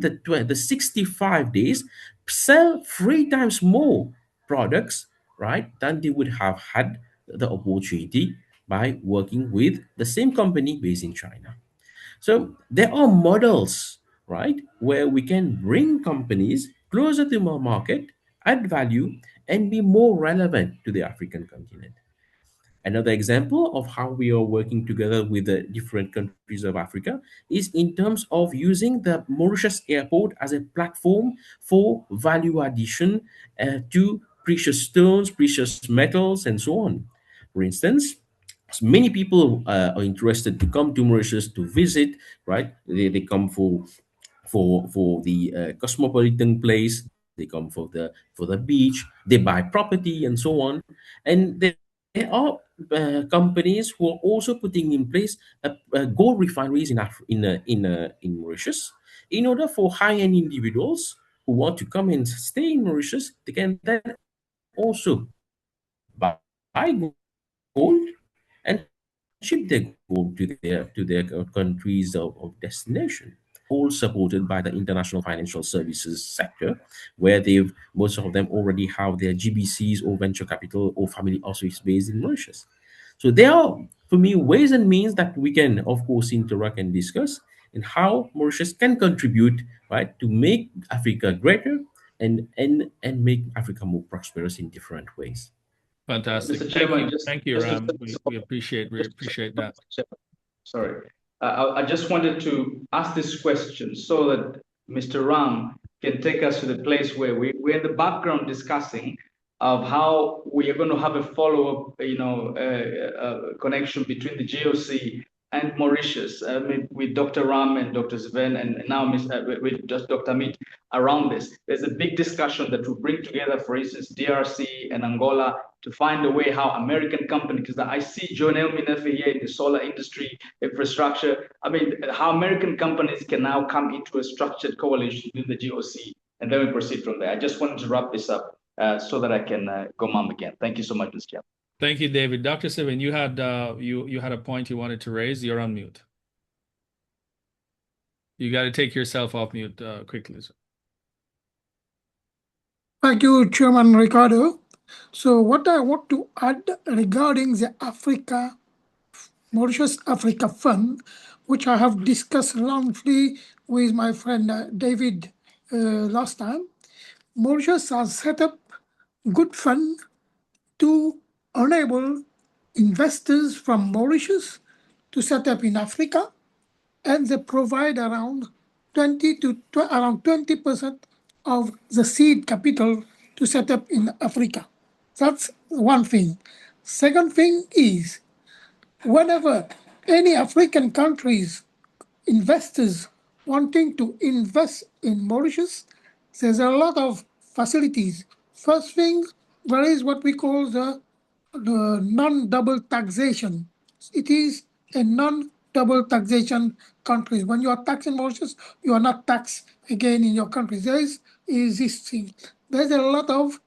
the 65 days sell 3 times more products, right, than they would have had the opportunity by working with the same company based in China. So there are models, right, where we can bring companies closer to our market, add value, and be more relevant to the African continent. Another example of how we are working together with the different countries of Africa is in terms of using the Mauritius airport as a platform for value addition to precious stones, precious metals, and so on. For instance, many people are interested to come to Mauritius to visit, right? They come for the cosmopolitan place. They come for the beach. They buy property and so on, and there are companies who are also putting in place gold refineries in Mauritius in order for high-end individuals who want to come and stay in Mauritius. They can then also buy gold and ship their gold to their countries of destination, all supported by the international financial services sector, where most of them already have their GBCs or venture capital or family office based in Mauritius. So there are, for me, ways and means that we can, of course, interact and discuss, and how Mauritius can contribute, right, to make Africa greater and make Africa more prosperous in different ways. Fantastic. Mr. Chairman, Thank you, Ram. We appreciate that. Sorry. I just wanted to ask this question so that Mr. Ram can take us to the place where we're in the background discussing of how we are going to have a follow-up, connection between the GOC and Mauritius, with Dr. Ram and Dr. Sven, and now with just Dr. Meet around this. There's a big discussion that will bring together, for instance, DRC and Angola to find a way how American companies, because I see Jonel Minefe here in the solar industry, infrastructure. I mean, how American companies can now come into a structured coalition with the GOC, and then we proceed from there. I just wanted to wrap this up so that I can go mom again. Thank you so much, Mr. Chairman. Thank you, David. Dr. Sivan, you had you had a point you wanted to raise. You're on mute. You got to take yourself off mute quickly. Thank you, Chairman Ricardo. So what I want to add regarding the Mauritius Africa Fund, which I have discussed longly with my friend David last time, Mauritius has set up good fund to enable investors from Mauritius to set up in Africa, and they provide around 20% of the seed capital to set up in Africa. That's one thing. Second thing is, whenever any African countries, investors wanting to invest in Mauritius, there's a lot of facilities. First thing, there is what we call the non-double taxation. It is a non-double taxation country. When you are taxed in Mauritius, you are not taxed again in your country. There is this thing. There's a lot of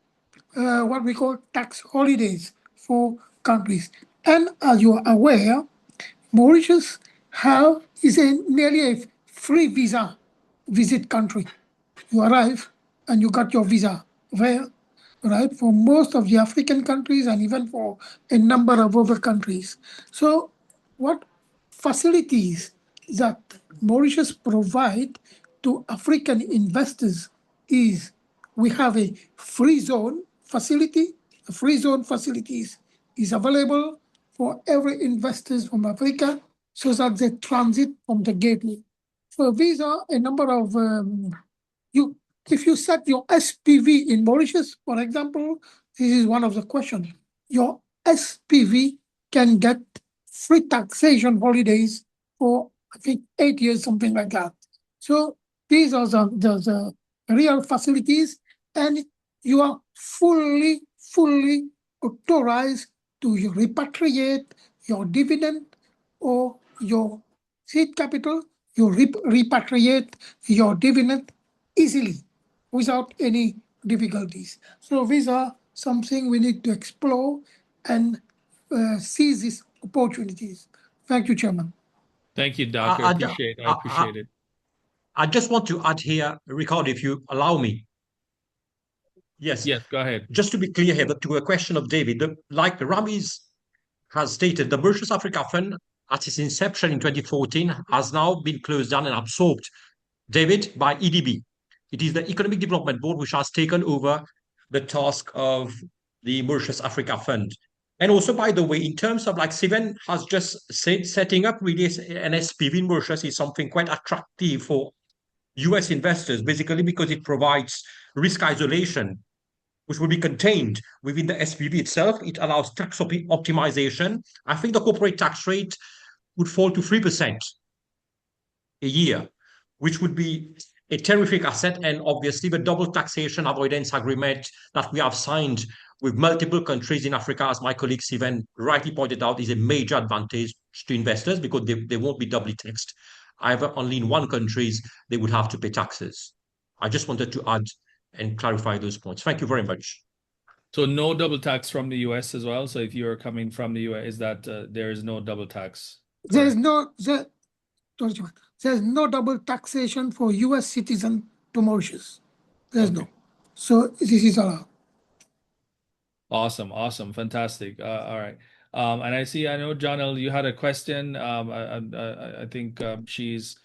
what we call tax holidays for countries. And as you are aware, Mauritius is nearly a free visa visit country. You arrive and you got your visa there, right, for most of the African countries and even for a number of other countries. So what facilities that Mauritius provide to African investors is we have a free zone facility. The free zone facilities is available for every investors from Africa so that they transit from the gateway. So these are a number of if you set your SPV in Mauritius, for example, this is one of the questions. Your SPV can get free taxation holidays for, I think, 8 years, something like that. So these are the real facilities, and you are fully authorized to repatriate your dividend or your seed capital. You repatriate your dividend easily without any difficulties. So these are something we need to explore and seize these opportunities. Thank you, Chairman. Thank you, Doc. I appreciate it. I just want to add here, Ricardo, if you allow me. Yes. Yes, go ahead. Just to be clear here, to a question of David, like Ramiz has stated, the Mauritius Africa Fund, at its inception in 2014, has now been closed down and absorbed, David, by EDB. It is the Economic Development Board which has taken over the task of the Mauritius Africa Fund. And also, by the way, in terms of like Sivan has just said, setting up really an SPV in Mauritius is something quite attractive for US investors, basically because it provides risk isolation, which will be contained within the SPV itself. It allows tax optimization. I think the corporate tax rate would fall to 3% a year, which would be a terrific asset. And obviously the double taxation avoidance agreement that we have signed with multiple countries in Africa, as my colleague Sivan rightly pointed out, is a major advantage to investors because they won't be doubly taxed. Either only in one country, they would have to pay taxes. I just wanted to add and clarify those points. Thank you very much. So no double tax from the US as well? So if you're coming from the US, is that there is no double tax? There's no double taxation for US citizen to Mauritius. There's no. So this is allowed. Awesome. Fantastic. All right. And I know, Jonel, you had a question. I think she's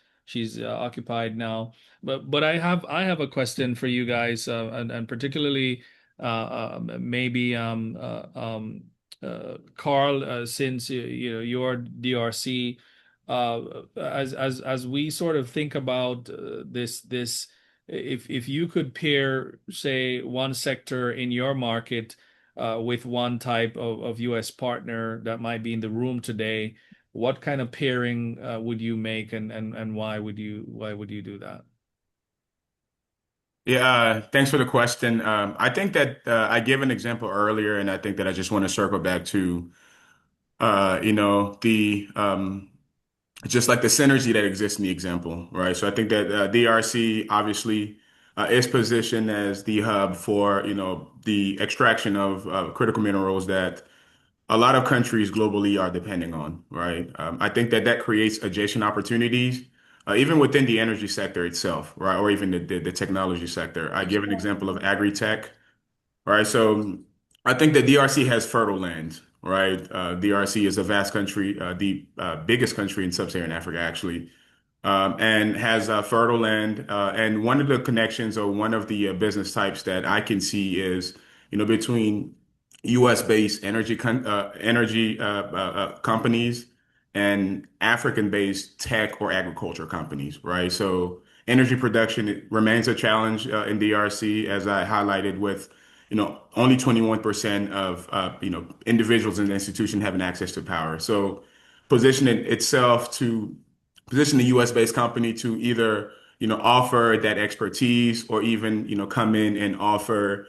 occupied now, but I have a question for you guys, and particularly maybe Carl, since you're DRC, as we sort of think about this, if you could pair, say, one sector in your market with one type of US partner that might be in the room today, what kind of pairing would you make, and why would you do that? Yeah, thanks for the question. I think that I gave an example earlier, and I think that I just want to circle back to, the just like the synergy that exists in the example, right? So I think that DRC obviously is positioned as the hub for, the extraction of critical minerals that a lot of countries globally are depending on, right? I think that that creates adjacent opportunities, even within the energy sector itself, right? Or even the technology sector. I give an example of agri-tech, right? So I think that DRC has fertile land, right? DRC is a vast country, the biggest country in sub-Saharan Africa, actually, and has fertile land. And one of the connections or one of the business types that I can see is, between U.S.-based energy companies and African-based tech or agriculture companies, right? So energy production remains a challenge in DRC, as I highlighted with, only 21% of, individuals in the institution having access to power. So positioning itself to position the US based company to either, offer that expertise or even, come in and offer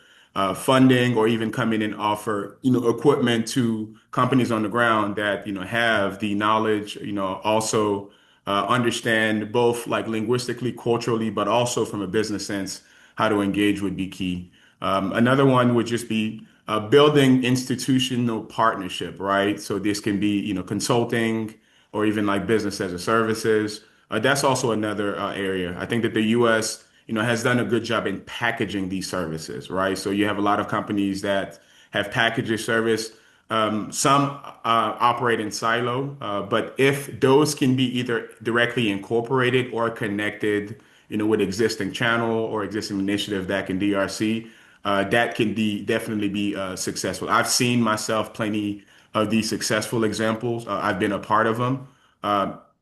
funding or even come in and offer, equipment to companies on the ground that, have the knowledge, also understand both like linguistically, culturally, but also from a business sense, how to engage would be key. Another one would just be building institutional partnership, right? So this can be, consulting or even like business as a services. That's also another area. I think that the U.S., has done a good job in packaging these services, right? So you have a lot of companies that have packaged this service. Some operate in silo, but if those can be either directly incorporated or connected, with existing channel or existing initiative that can DRC, that can definitely be successful. I've seen myself plenty of these successful examples. I've been a part of them.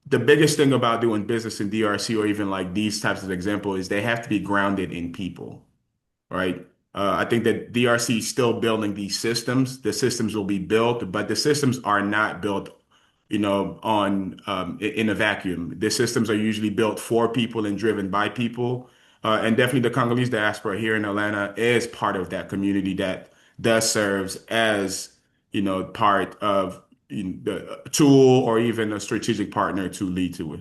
The biggest thing about doing business in DRC or even like these types of example is they have to be grounded in people, right? I think that DRC is still building these systems. The systems will be built, but the systems are not built, on in a vacuum. The systems are usually built for people and driven by people. And definitely the Congolese diaspora here in Atlanta is part of that community that does serves as, part of the tool or even a strategic partner to lead to it.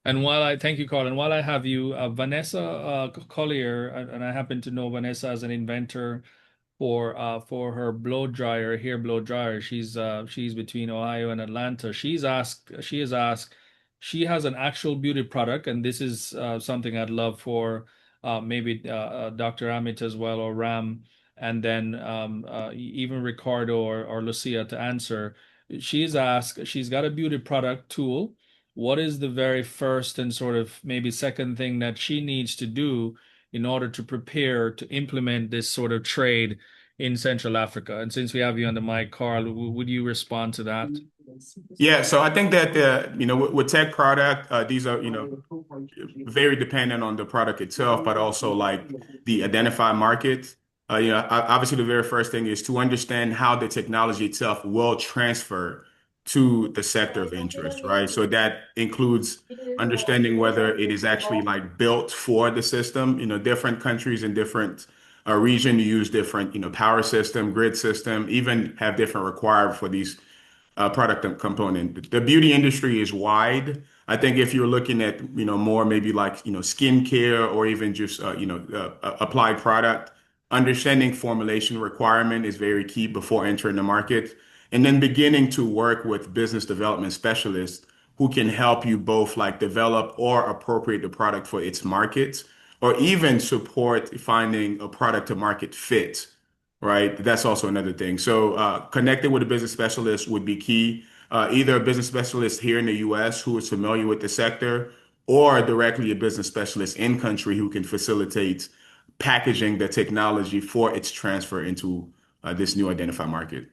And while I thank you, Carl, and while I have you, Vanessa Collier, and I happen to know Vanessa as an inventor for her blow dryer, hair blow dryer. She's between Ohio and Atlanta. She has asked, she has an actual beauty product, and this is something I'd love for maybe Dr. Amit as well, or Ram, and then even Ricardo or Lucia to answer. She's asked, she's got a beauty product tool. What is the very first and sort of maybe second thing that she needs to do in order to prepare to implement this sort of trade in Central Africa? And since we have you on the mic, Carl, would you respond to that? Yeah, so I think that with tech product, these are very dependent on the product itself, but also like the identified market. Obviously the very first thing is to understand how the technology itself will transfer to the sector of interest, right? So that includes understanding whether it is actually like built for the system. Different countries in different region use different, power system, grid system, even have different required for these product component. The beauty industry is wide. I think if you're looking at, more maybe like, skincare or even just, applied product, understanding formulation requirement is very key before entering the market. And then beginning to work with business development specialists who can help you both like develop or appropriate the product for its market, or even support finding a product to market fit, right? That's also another thing. So connecting with a business specialist would be key. Either a business specialist here in the US who is familiar with the sector, or directly a business specialist in country who can facilitate packaging the technology for its transfer into this new identified market.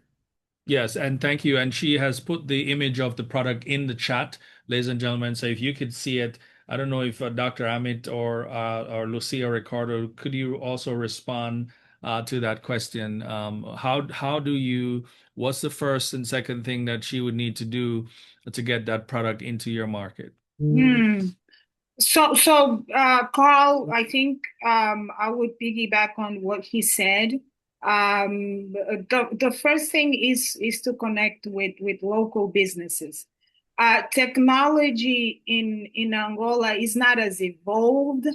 Yes, and thank you. And she has put the image of the product in the chat, ladies and gentlemen. So if you could see it, I don't know if Dr. Amit or Lucia or Ricardo, could you also respond to that question. How do you? What's the first and second thing that she would need to do to get that product into your market? Carl, I think I would piggyback on what he said. The first thing is to connect with local businesses. Technology in Angola is not as evolved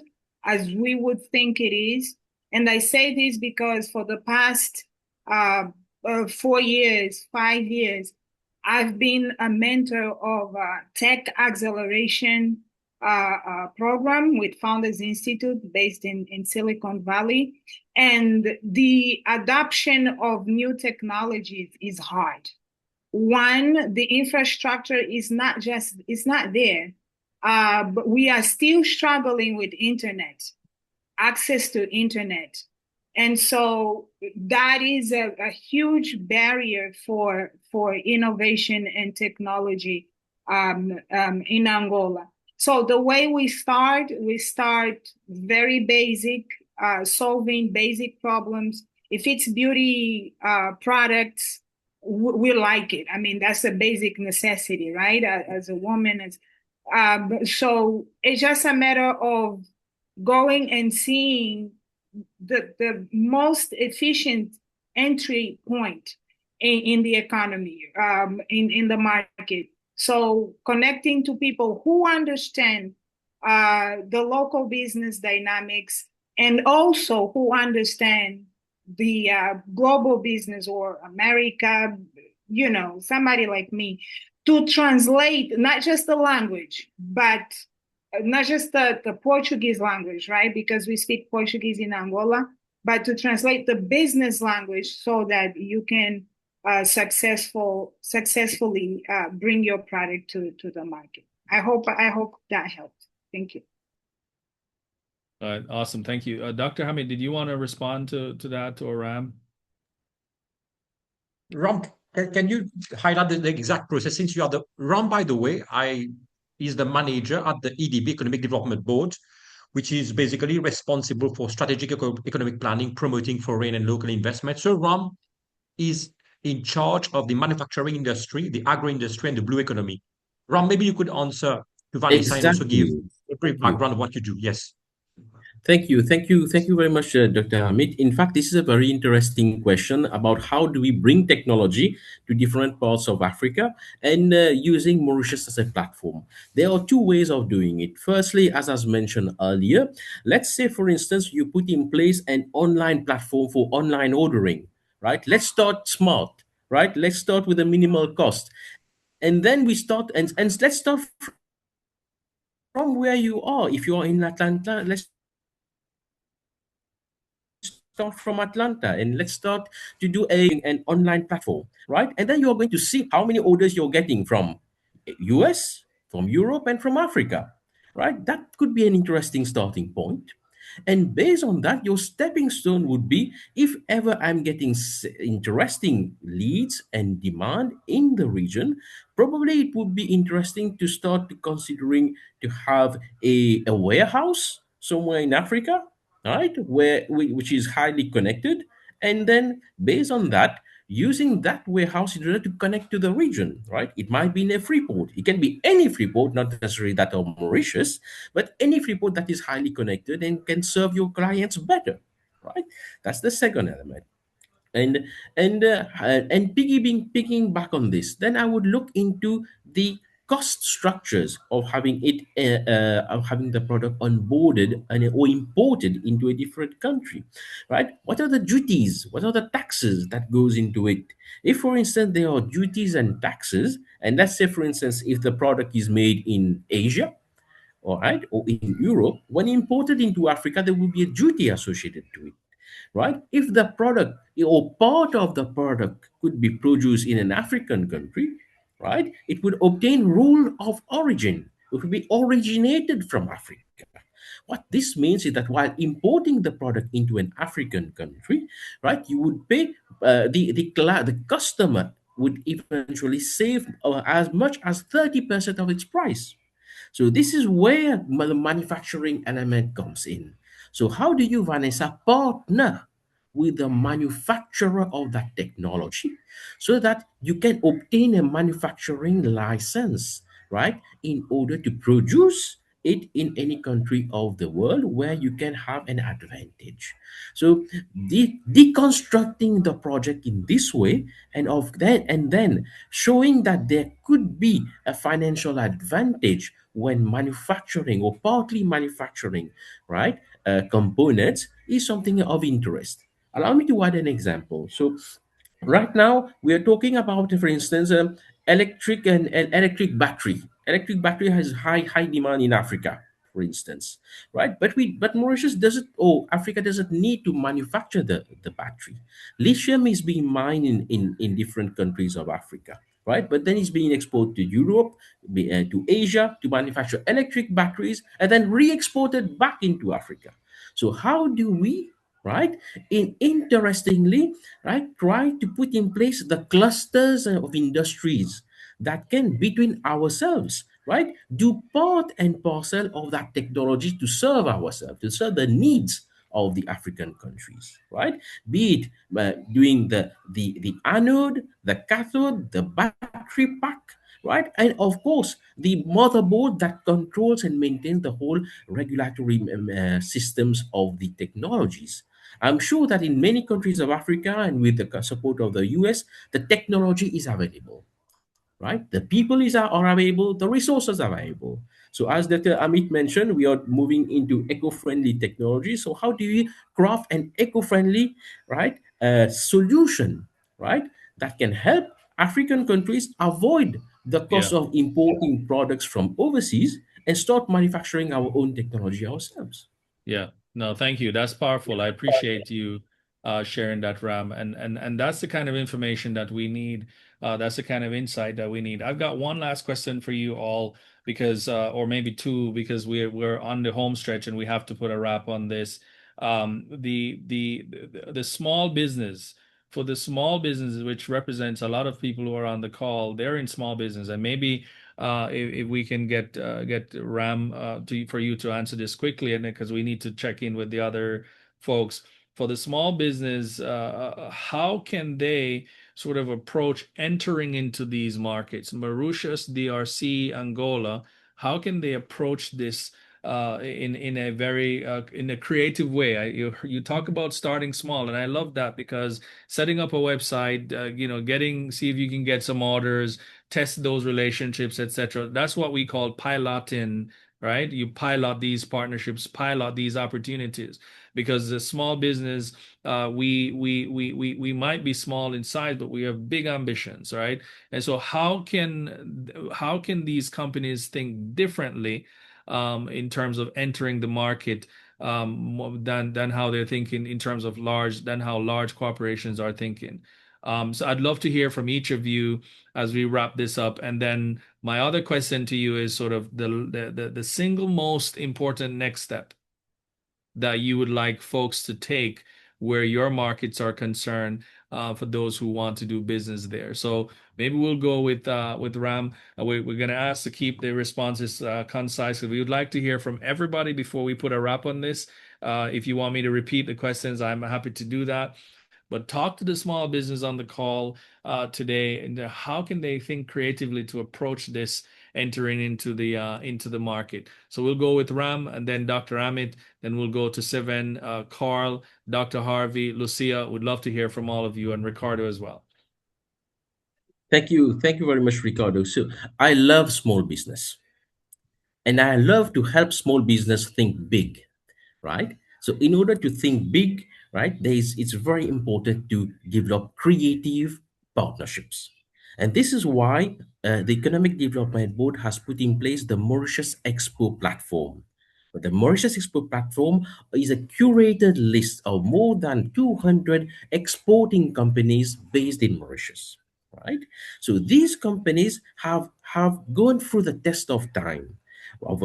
as we would think it is. And I say this because for the past 4 years, 5 years, I've been a mentor of a tech acceleration program with Founders Institute based in Silicon Valley. And the adoption of new technologies is hard. One, the infrastructure is not there, but we are still struggling with access to internet. And so that is a huge barrier for innovation and technology in Angola. So the way we start very basic, solving basic problems. If it's beauty products, we like it. I mean, that's a basic necessity, right? As a woman, so it's just a matter of going and seeing the most efficient entry point in the economy, in the market. So connecting to people who understand the local business dynamics and also who understand the global business or America, somebody like me, to translate not just the language, but not just the Portuguese language, right? Because we speak Portuguese in Angola, but to translate the business language so that you can successfully bring your product to the market. I hope that helped. Thank you. Awesome. Thank you. Dr. Hamid, did you want to respond to that, or Ram? Ram, can you highlight the exact process? Since you are Ram, by the way, is the manager at the EDB, Economic Development Board, which is basically responsible for strategic economic planning, promoting foreign and local investment. So Ram is in charge of the manufacturing industry, the agro-industry, and the blue economy. Ram, maybe you could answer to Vanessa and also give a brief background of what you do. Yes. Thank you very much, Dr. Hamid. In fact, this is a very interesting question about how do we bring technology to different parts of Africa and using Mauritius as a platform. There are two ways of doing it. Firstly, as I mentioned earlier, let's say, for instance, you put in place an online platform for online ordering, right? Let's start smart, right? Let's start with a minimal cost. And then we start, and let's start from where you are. If you are in Atlanta, let's start from Atlanta and let's start to do an online platform, right? And then you're going to see how many orders you're getting from US, from Europe, and from Africa, right? That could be an interesting starting point. And based on that, your stepping stone would be, if ever I'm getting interesting leads and demand in the region, probably it would be interesting to start considering to have a warehouse somewhere in Africa, right, which is highly connected, and then based on that, using that warehouse in order to connect to the region, right? It might be in a free port. It can be any free port, not necessarily that of Mauritius, but any free port that is highly connected and can serve your clients better, right? That's the second element. And picking back on this, then I would look into the cost structures of having the product onboarded or imported into a different country, right? What are the duties? What are the taxes that goes into it? If, for instance, there are duties and taxes, and let's say, for instance, if the product is made in Asia, all right, or in Europe, when imported into Africa, there will be a duty associated to it, right? If the product or part of the product could be produced in an African country, right, it would obtain rule of origin. It would be originated from Africa. What this means is that while importing the product into an African country, right, you would pay the customer would eventually save as much as 30% of its price. So this is where the manufacturing element comes in. So how do you, Vanessa, partner with the manufacturer of that technology so that you can obtain a manufacturing license, right, in order to produce it in any country of the world where you can have an advantage. So deconstructing the project in this way, and then showing that there could be a financial advantage when manufacturing or partly manufacturing, right, components is something of interest. Allow me to add an example. So right now we are talking about, for instance, electric battery. Electric battery has high demand in Africa, for instance, right? But Mauritius doesn't, or Africa doesn't need to manufacture the battery. Lithium is being mined in different countries of Africa, right? But then it's being exported to Europe, to Asia, to manufacture electric batteries, and then re-exported back into Africa. So how do we, right, interestingly, right, try to put in place the clusters of industries that can, between ourselves, right, do part and parcel of that technology to serve ourselves, to serve the needs of the African countries, right? Be it doing the anode, the cathode, the battery pack, right? And of course, the motherboard that controls and maintains the whole regulatory systems of the technologies. I'm sure that in many countries of Africa and with the support of the US, the technology is available, right? The people are available, the resources are available. So as Dr. Amit mentioned, we are moving into eco-friendly technology. So how do we craft an eco-friendly, right, solution, right, that can help African countries avoid the cost Yeah. of importing products from overseas and start manufacturing our own technology ourselves? Yeah. No, thank you. That's powerful. I appreciate you sharing that, Ram. And that's the kind of information that we need. That's the kind of insight that we need. I've got one last question for you all because, or maybe two, because we're on the home stretch and we have to put a wrap on this. The small business, for the small businesses, which represents a lot of people who are on the call, they're in small business, and maybe if we can get Ram for you to answer this quickly, and because we need to check in with the other folks. For the small business, how can they sort of approach entering into these markets? Mauritius, DRC, Angola, how can they approach this in a very in a creative way? You talk about starting small, and I love that, because setting up a website, see if you can get some orders, test those relationships, etc. That's what we call piloting, right? You pilot these partnerships, pilot these opportunities, because the small business, we might be small in size, but we have big ambitions, right? And so how can these companies think differently in terms of entering the market, than how they're thinking in terms of how large corporations are thinking? So I'd love to hear from each of you as we wrap this up. And then my other question to you is sort of the single most important next step that you would like folks to take where your markets are concerned, for those who want to do business there. So maybe we'll go with Ram. We're going to ask to keep the responses concise. We would like to hear from everybody before we put a wrap on this. If you want me to repeat the questions, I'm happy to do that. But talk to the small business on the call today, and how can they think creatively to approach this entering into the market. So we'll go with Ram, and then Dr. Amit, then we'll go to Seven, Carl, Dr. Harvey, Lucia. Would love to hear from all of you, and Ricardo as well. Thank you very much, Ricardo. So I love small business, and I love to help small business think big, right? So in order to think big, right, it's very important to develop creative partnerships. And this is why the Economic Development Board has put in place the Mauritius Expo platform. But the Mauritius Expo platform is a curated list of more than 200 exporting companies based in Mauritius, right? So these companies have gone through the test of time of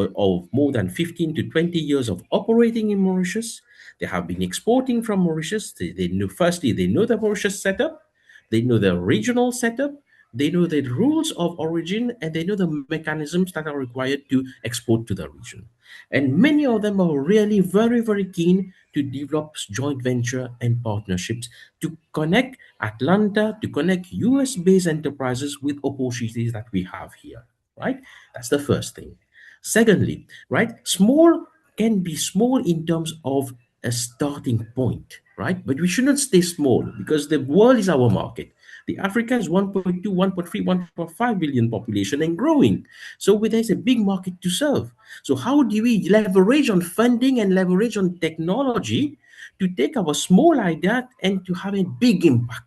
more than 15 to 20 years of operating in Mauritius. They have been exporting from Mauritius. They know, firstly, they know the Mauritius setup, they know the regional setup, they know the rules of origin, and they know the mechanisms that are required to export to the region. And many of them are really very, very keen to develop joint venture and partnerships to connect Atlanta, to connect US-based enterprises with opportunities that we have here, right? That's the first thing. Secondly, right, small can be small in terms of a starting point, right? But we shouldn't stay small because the world is our market. The Africa is 1.2, 1.3, 1.5 billion population and growing. So there's a big market to serve. So how do we leverage on funding and leverage on technology to take our small idea and to have a big impact?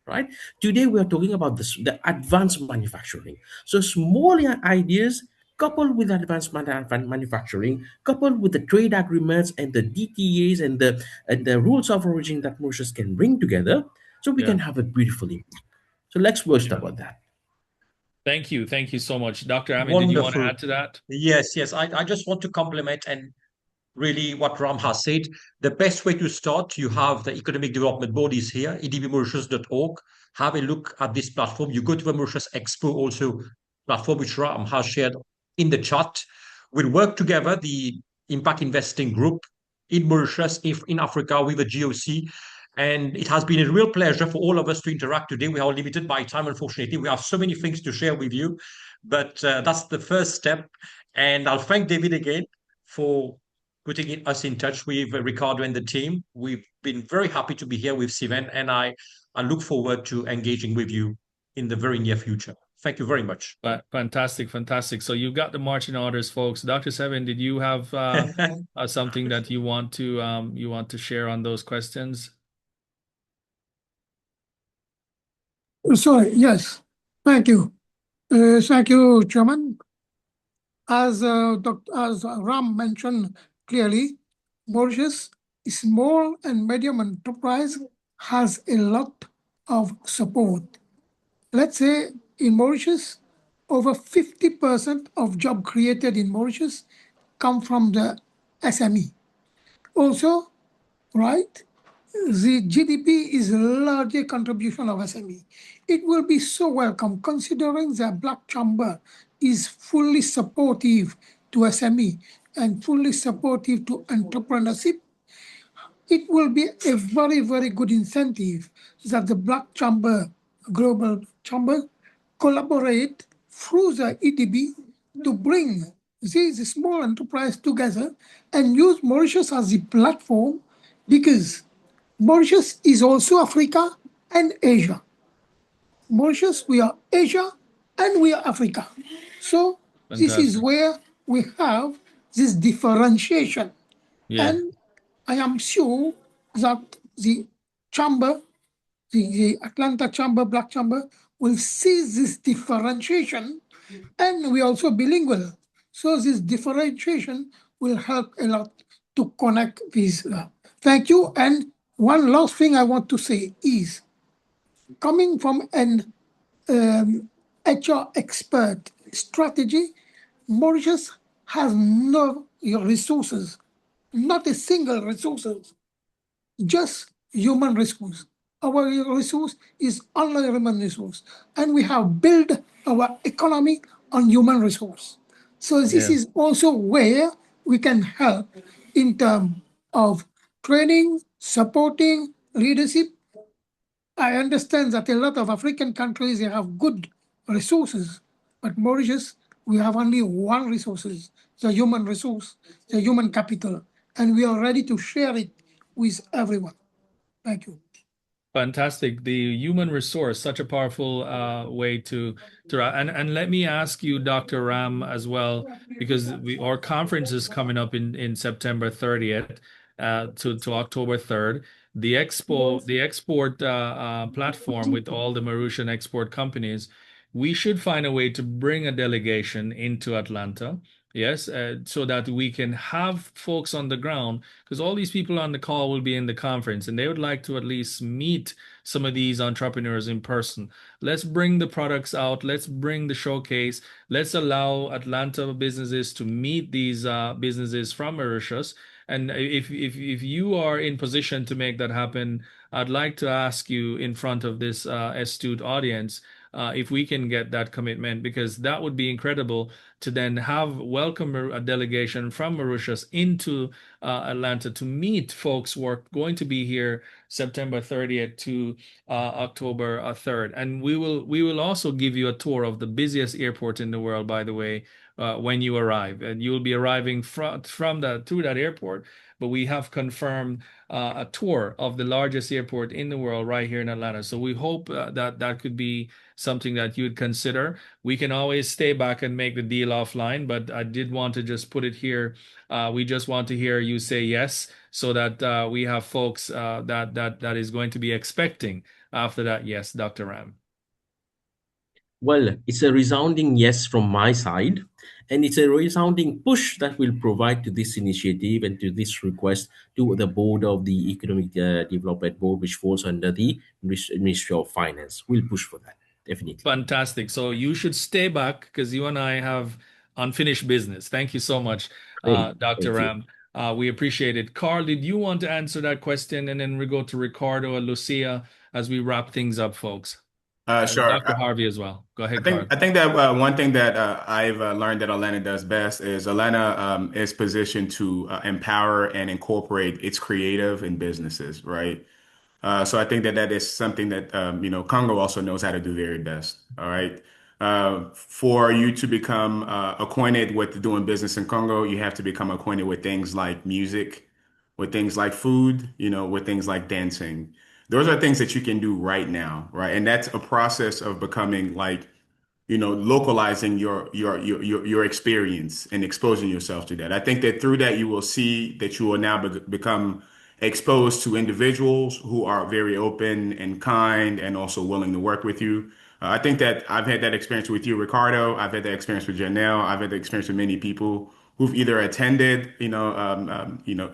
Right? Today we are talking about this, the advanced manufacturing. So small ideas coupled with advanced manufacturing, coupled with the trade agreements and the DTAs and the rules of origin that Mauritius can bring together, so we can have a beautiful impact. So let's first about that. Thank you. Thank you so much. Dr. Amin, did you want to add to that? Yes, yes. I just want to compliment and really what Ram has said. The best way to start, you have the Economic Development Bodies here, edbmauritius.org. Have a look at this platform. You go to the Mauritius Expo also platform, which Ram has shared in the chat. We'll work together, the Impact Investing Group in Mauritius, in Africa with the GOC. And it has been a real pleasure for all of us to interact today. We are limited by time, unfortunately. We have so many things to share with you, but that's the first step. And I'll thank David again for putting us in touch with Ricardo and the team. We've been very happy to be here with Sivan, and I look forward to engaging with you in the very near future. Thank you very much. Fantastic, fantastic. So you've got the marching orders, folks. Dr. Seven, did you have something that you want to share on those questions? Sorry, yes. Thank you. Thank you, Chairman. As Ram mentioned clearly, Mauritius small and medium enterprise has a lot of support. Let's say in Mauritius, over 50% of job created in Mauritius come from the SME. Also, right, the GDP is a larger contribution of SME. It will be so welcome considering the Black Chamber is fully supportive to SME and fully supportive to entrepreneurship. It will be a very, very good incentive that the Black Chamber, Global Chamber, collaborate through the EDB to bring these small enterprises together and use Mauritius as the platform, because Mauritius is also Africa and Asia. Mauritius, we are Asia and we are Africa. So this is where we have this differentiation. Yeah. And I am sure that the chamber, the Atlanta Chamber, Black Chamber, will see this differentiation, and we are also bilingual. So this differentiation will help a lot to connect these. Thank you. And one last thing I want to say is, coming from an HR expert strategy, Mauritius has no resources, not a single resources, just human resource. Our resource is only human resource, and we have built our economy on human resource. So this is also where we can help in terms of training, supporting, leadership. I understand that a lot of African countries, they have good resources, but Mauritius, we have only one resources, the human resource, the human capital, and we are ready to share it with everyone. Thank you. Fantastic. The human resource, such a powerful way to and let me ask you, Dr. Ram, as well, because our conference is coming up in September 30th to October 3rd. The export platform with all the Mauritian export companies, we should find a way to bring a delegation into Atlanta. Yes, so that we can have folks on the ground, because all these people on the call will be in the conference and they would like to at least meet some of these entrepreneurs in person. Let's bring the products out. Let's bring the showcase. Let's allow Atlanta businesses to meet these businesses from Mauritius. And if you are in position to make that happen, I'd like to ask you in front of this astute audience, if we can get that commitment, because that would be incredible to then welcome a delegation from Mauritius into Atlanta to meet folks who are going to be here September 30th to October 3rd. And we will also give you a tour of the busiest airport in the world, by the way, when you arrive. And you'll be arriving through that airport. But we have confirmed a tour of the largest airport in the world right here in Atlanta. So we hope that could be something that you'd consider. We can always stay back and make the deal offline, but I did want to just put it here. We just want to hear you say yes, so that we have folks that is going to be expecting after that yes, Dr. Ram. Well, it's a resounding yes from my side, and it's a resounding push that we'll provide to this initiative and to this request to the board of the Economic Development Board, which falls under the Ministry of Finance. We'll push for that, definitely. Fantastic. So you should stay back, because you and I have unfinished business. Thank you so much, Dr. Ram. We appreciate it. Carl, did you want to answer that question? And then we go to Ricardo and Lucia as we wrap things up, folks. Sure. Dr. Harvey as well. Go ahead, Carl. I think that one thing that I've learned that Atlanta does best is Atlanta is positioned to empower and incorporate its creative in businesses, right? So I think that is something that Congo also knows how to do very best. All right. For you to become acquainted with doing business in Congo, you have to become acquainted with things like music, with things like food, with things like dancing. Those are things that you can do right now, right? And that's a process of becoming localizing your experience and exposing yourself to that. I think that through that, you will see that you will now become exposed to individuals who are very open and kind and also willing to work with you. I think that I've had that experience with you, Ricardo. I've had that experience with Janelle. I've had the experience with many people who've either attended,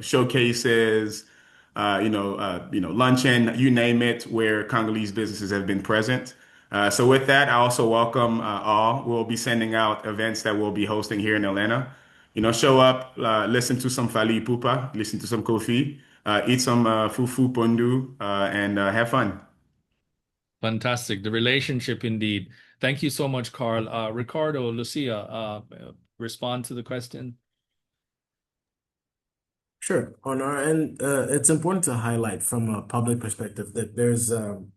showcases, luncheon, you name it, where Congolese businesses have been present. So with that, I also welcome all. We'll be sending out events that we'll be hosting here in Atlanta. Show up, listen to some Fali Ipupa, listen to some Kofi, eat some fufu pondu, and have fun. Fantastic. The relationship indeed. Thank you so much, Carl. Ricardo, Lucia, respond to the question. Sure. On our end, it's important to highlight from a public perspective that there's an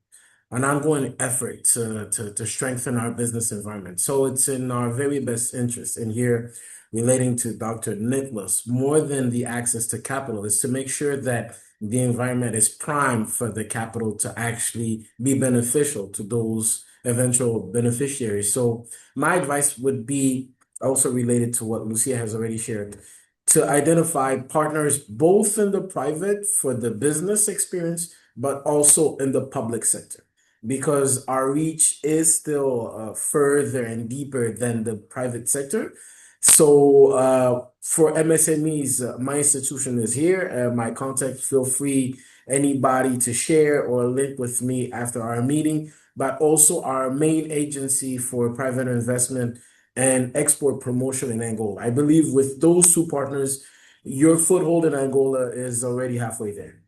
ongoing effort to strengthen our business environment. So it's in our very best interest. And here, relating to Dr. Nicholas, more than the access to capital, is to make sure that the environment is primed for the capital to actually be beneficial to those eventual beneficiaries. So my advice would be also related to what Lucia has already shared, to identify partners both in the private for the business experience, but also in the public sector, because our reach is still further and deeper than the private sector. So for MSMEs, my institution is here. My contact, feel free, anybody to share or link with me after our meeting, but also our main agency for private investment and export promotion in Angola. I believe with those two partners, your foothold in Angola is already halfway there.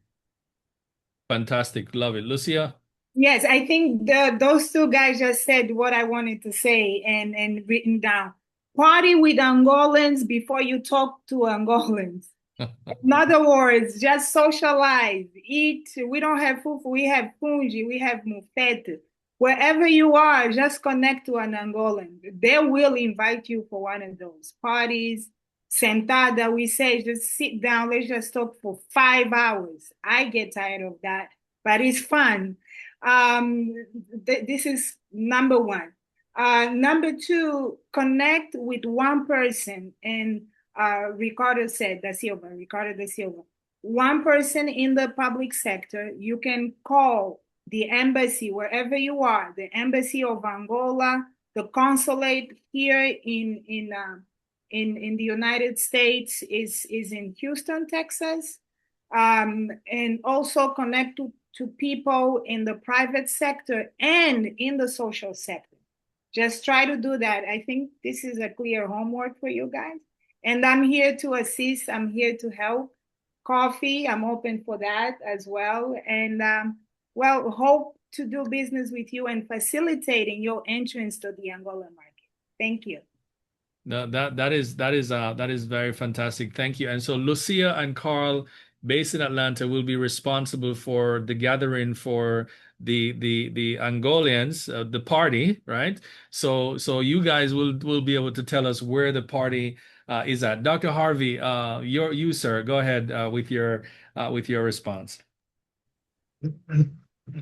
Fantastic. Love it. Lucia? Yes, I think those two guys just said what I wanted to say and written down. Party with Angolans before you talk to Angolans. In other words, just socialize, eat. We don't have fufu, we have fungi, we have mufete. Wherever you are, just connect to an Angolan. They will invite you for one of those parties. Sentada, we say, just sit down, let's just talk for 5 hours. I get tired of that, but it's fun. This is number one. Number two, connect with one person. And Ricardo da Silva. One person in the public sector. You can call the embassy wherever you are, the embassy of Angola, the consulate here in the United States is in Houston, Texas, and also connect to people in the private sector and in the social sector. Just try to do that. I think this is a clear homework for you guys. And I'm here to assist. I'm here to help. Coffee, I'm open for that as well. And hope to do business with you and facilitating your entrance to the Angola market. Thank you. No, that is very fantastic. Thank you. And so Lucia and Carl, based in Atlanta, will be responsible for the gathering for the Angolians, the party, right? So you guys will be able to tell us where the party is at. Dr. Harvey, you sir, go ahead with your response.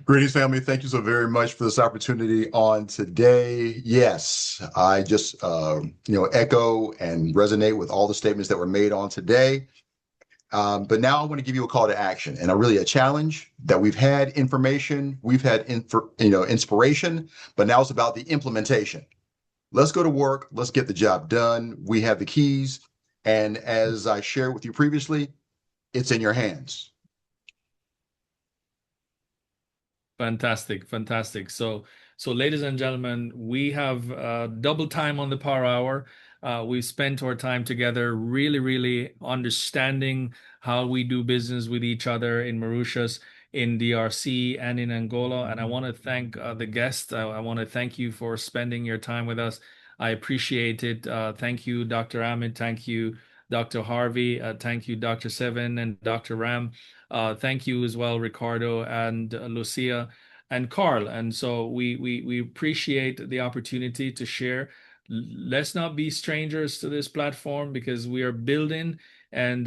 Greetings, family. Thank you so very much for this opportunity on today. Yes, I just echo and resonate with all the statements that were made on today. But now I want to give you a call to action and a challenge that we've had information, we've had inspiration, but now it's about the implementation. Let's go to work. Let's get the job done. We have the keys. And as I shared with you previously, it's in your hands. Fantastic. So ladies and gentlemen, we have double time on the Power Hour. We spent our time together really understanding how we do business with each other in Mauritius, in DRC, and in Angola. And I want to thank the guests. I want to thank you for spending your time with us. I appreciate it. Thank you, Dr. Ahmed. Thank you, Dr. Harvey. Thank you, Dr. Seven and Dr. Ram. Thank you as well, Ricardo and Lucia and Carl. And so we appreciate the opportunity to share. Let's not be strangers to this platform because we are building, and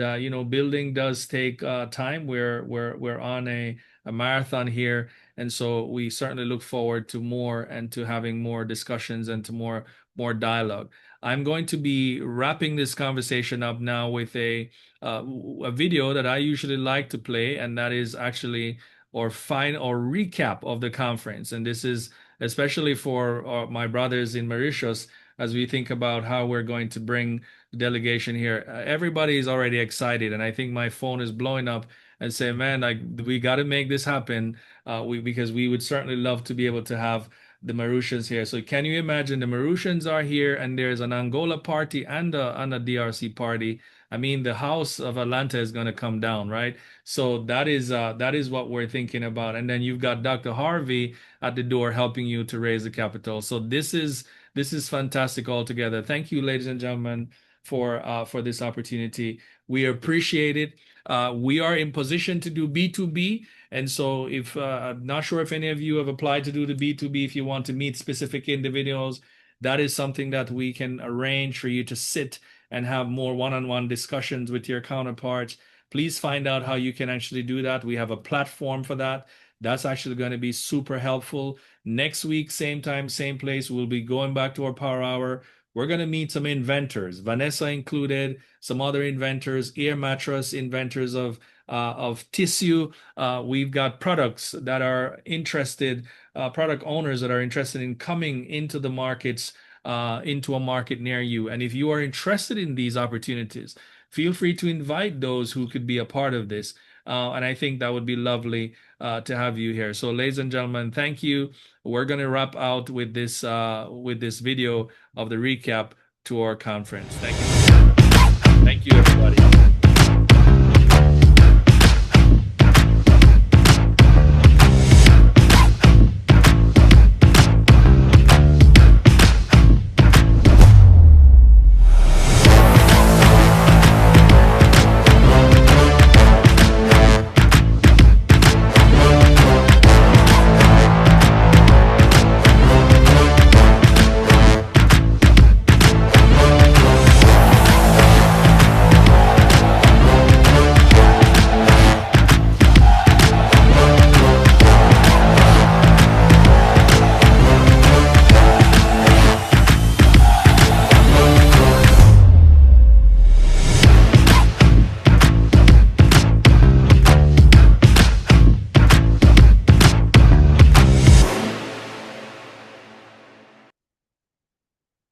building does take time. We're on a marathon here, and so we certainly look forward to more and to having more discussions and to more dialogue. I'm going to be wrapping this conversation up now with a video that I usually like to play, and that is actually or recap of the conference. And this is especially for my brothers in Mauritius as we think about how we're going to bring the delegation here. Everybody is already excited, and I think my phone is blowing up and saying, man, we got to make this happen because we would certainly love to be able to have the Mauritians here. So can you imagine the Mauritians are here and there's an Angola party and a DRC party? I mean, the house of Atlanta is going to come down, right? So that is what we're thinking about. And then you've got Dr. Harvey at the door helping you to raise the capital. So this is fantastic altogether. Thank you, ladies and gentlemen, for this opportunity. We appreciate it. We are in position to do B2B. And so if I'm not sure if any of you have applied to do the B2B, if you want to meet specific individuals, that is something that we can arrange for you to sit and have more one-on-one discussions with your counterparts. Please find out how you can actually do that. We have a platform for that. That's actually going to be super helpful. Next week, same time, same place, we'll be going back to our Power Hour. We're going to meet some inventors, Vanessa included, some other inventors, air mattress inventors of tissue. We've got products that are interested, product owners that are interested in coming into the markets, into a market near you. And if you are interested in these opportunities, feel free to invite those who could be a part of this. And I think that would be lovely to have you here. So ladies and gentlemen, thank you. We're going to wrap out with this video of the recap to our conference. Thank you. Thank you, everybody.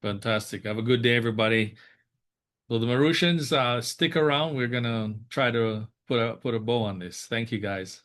Fantastic. Have a good day, everybody. So the Mauritians, stick around. We're gonna try to put a bow on this. Thank you, guys.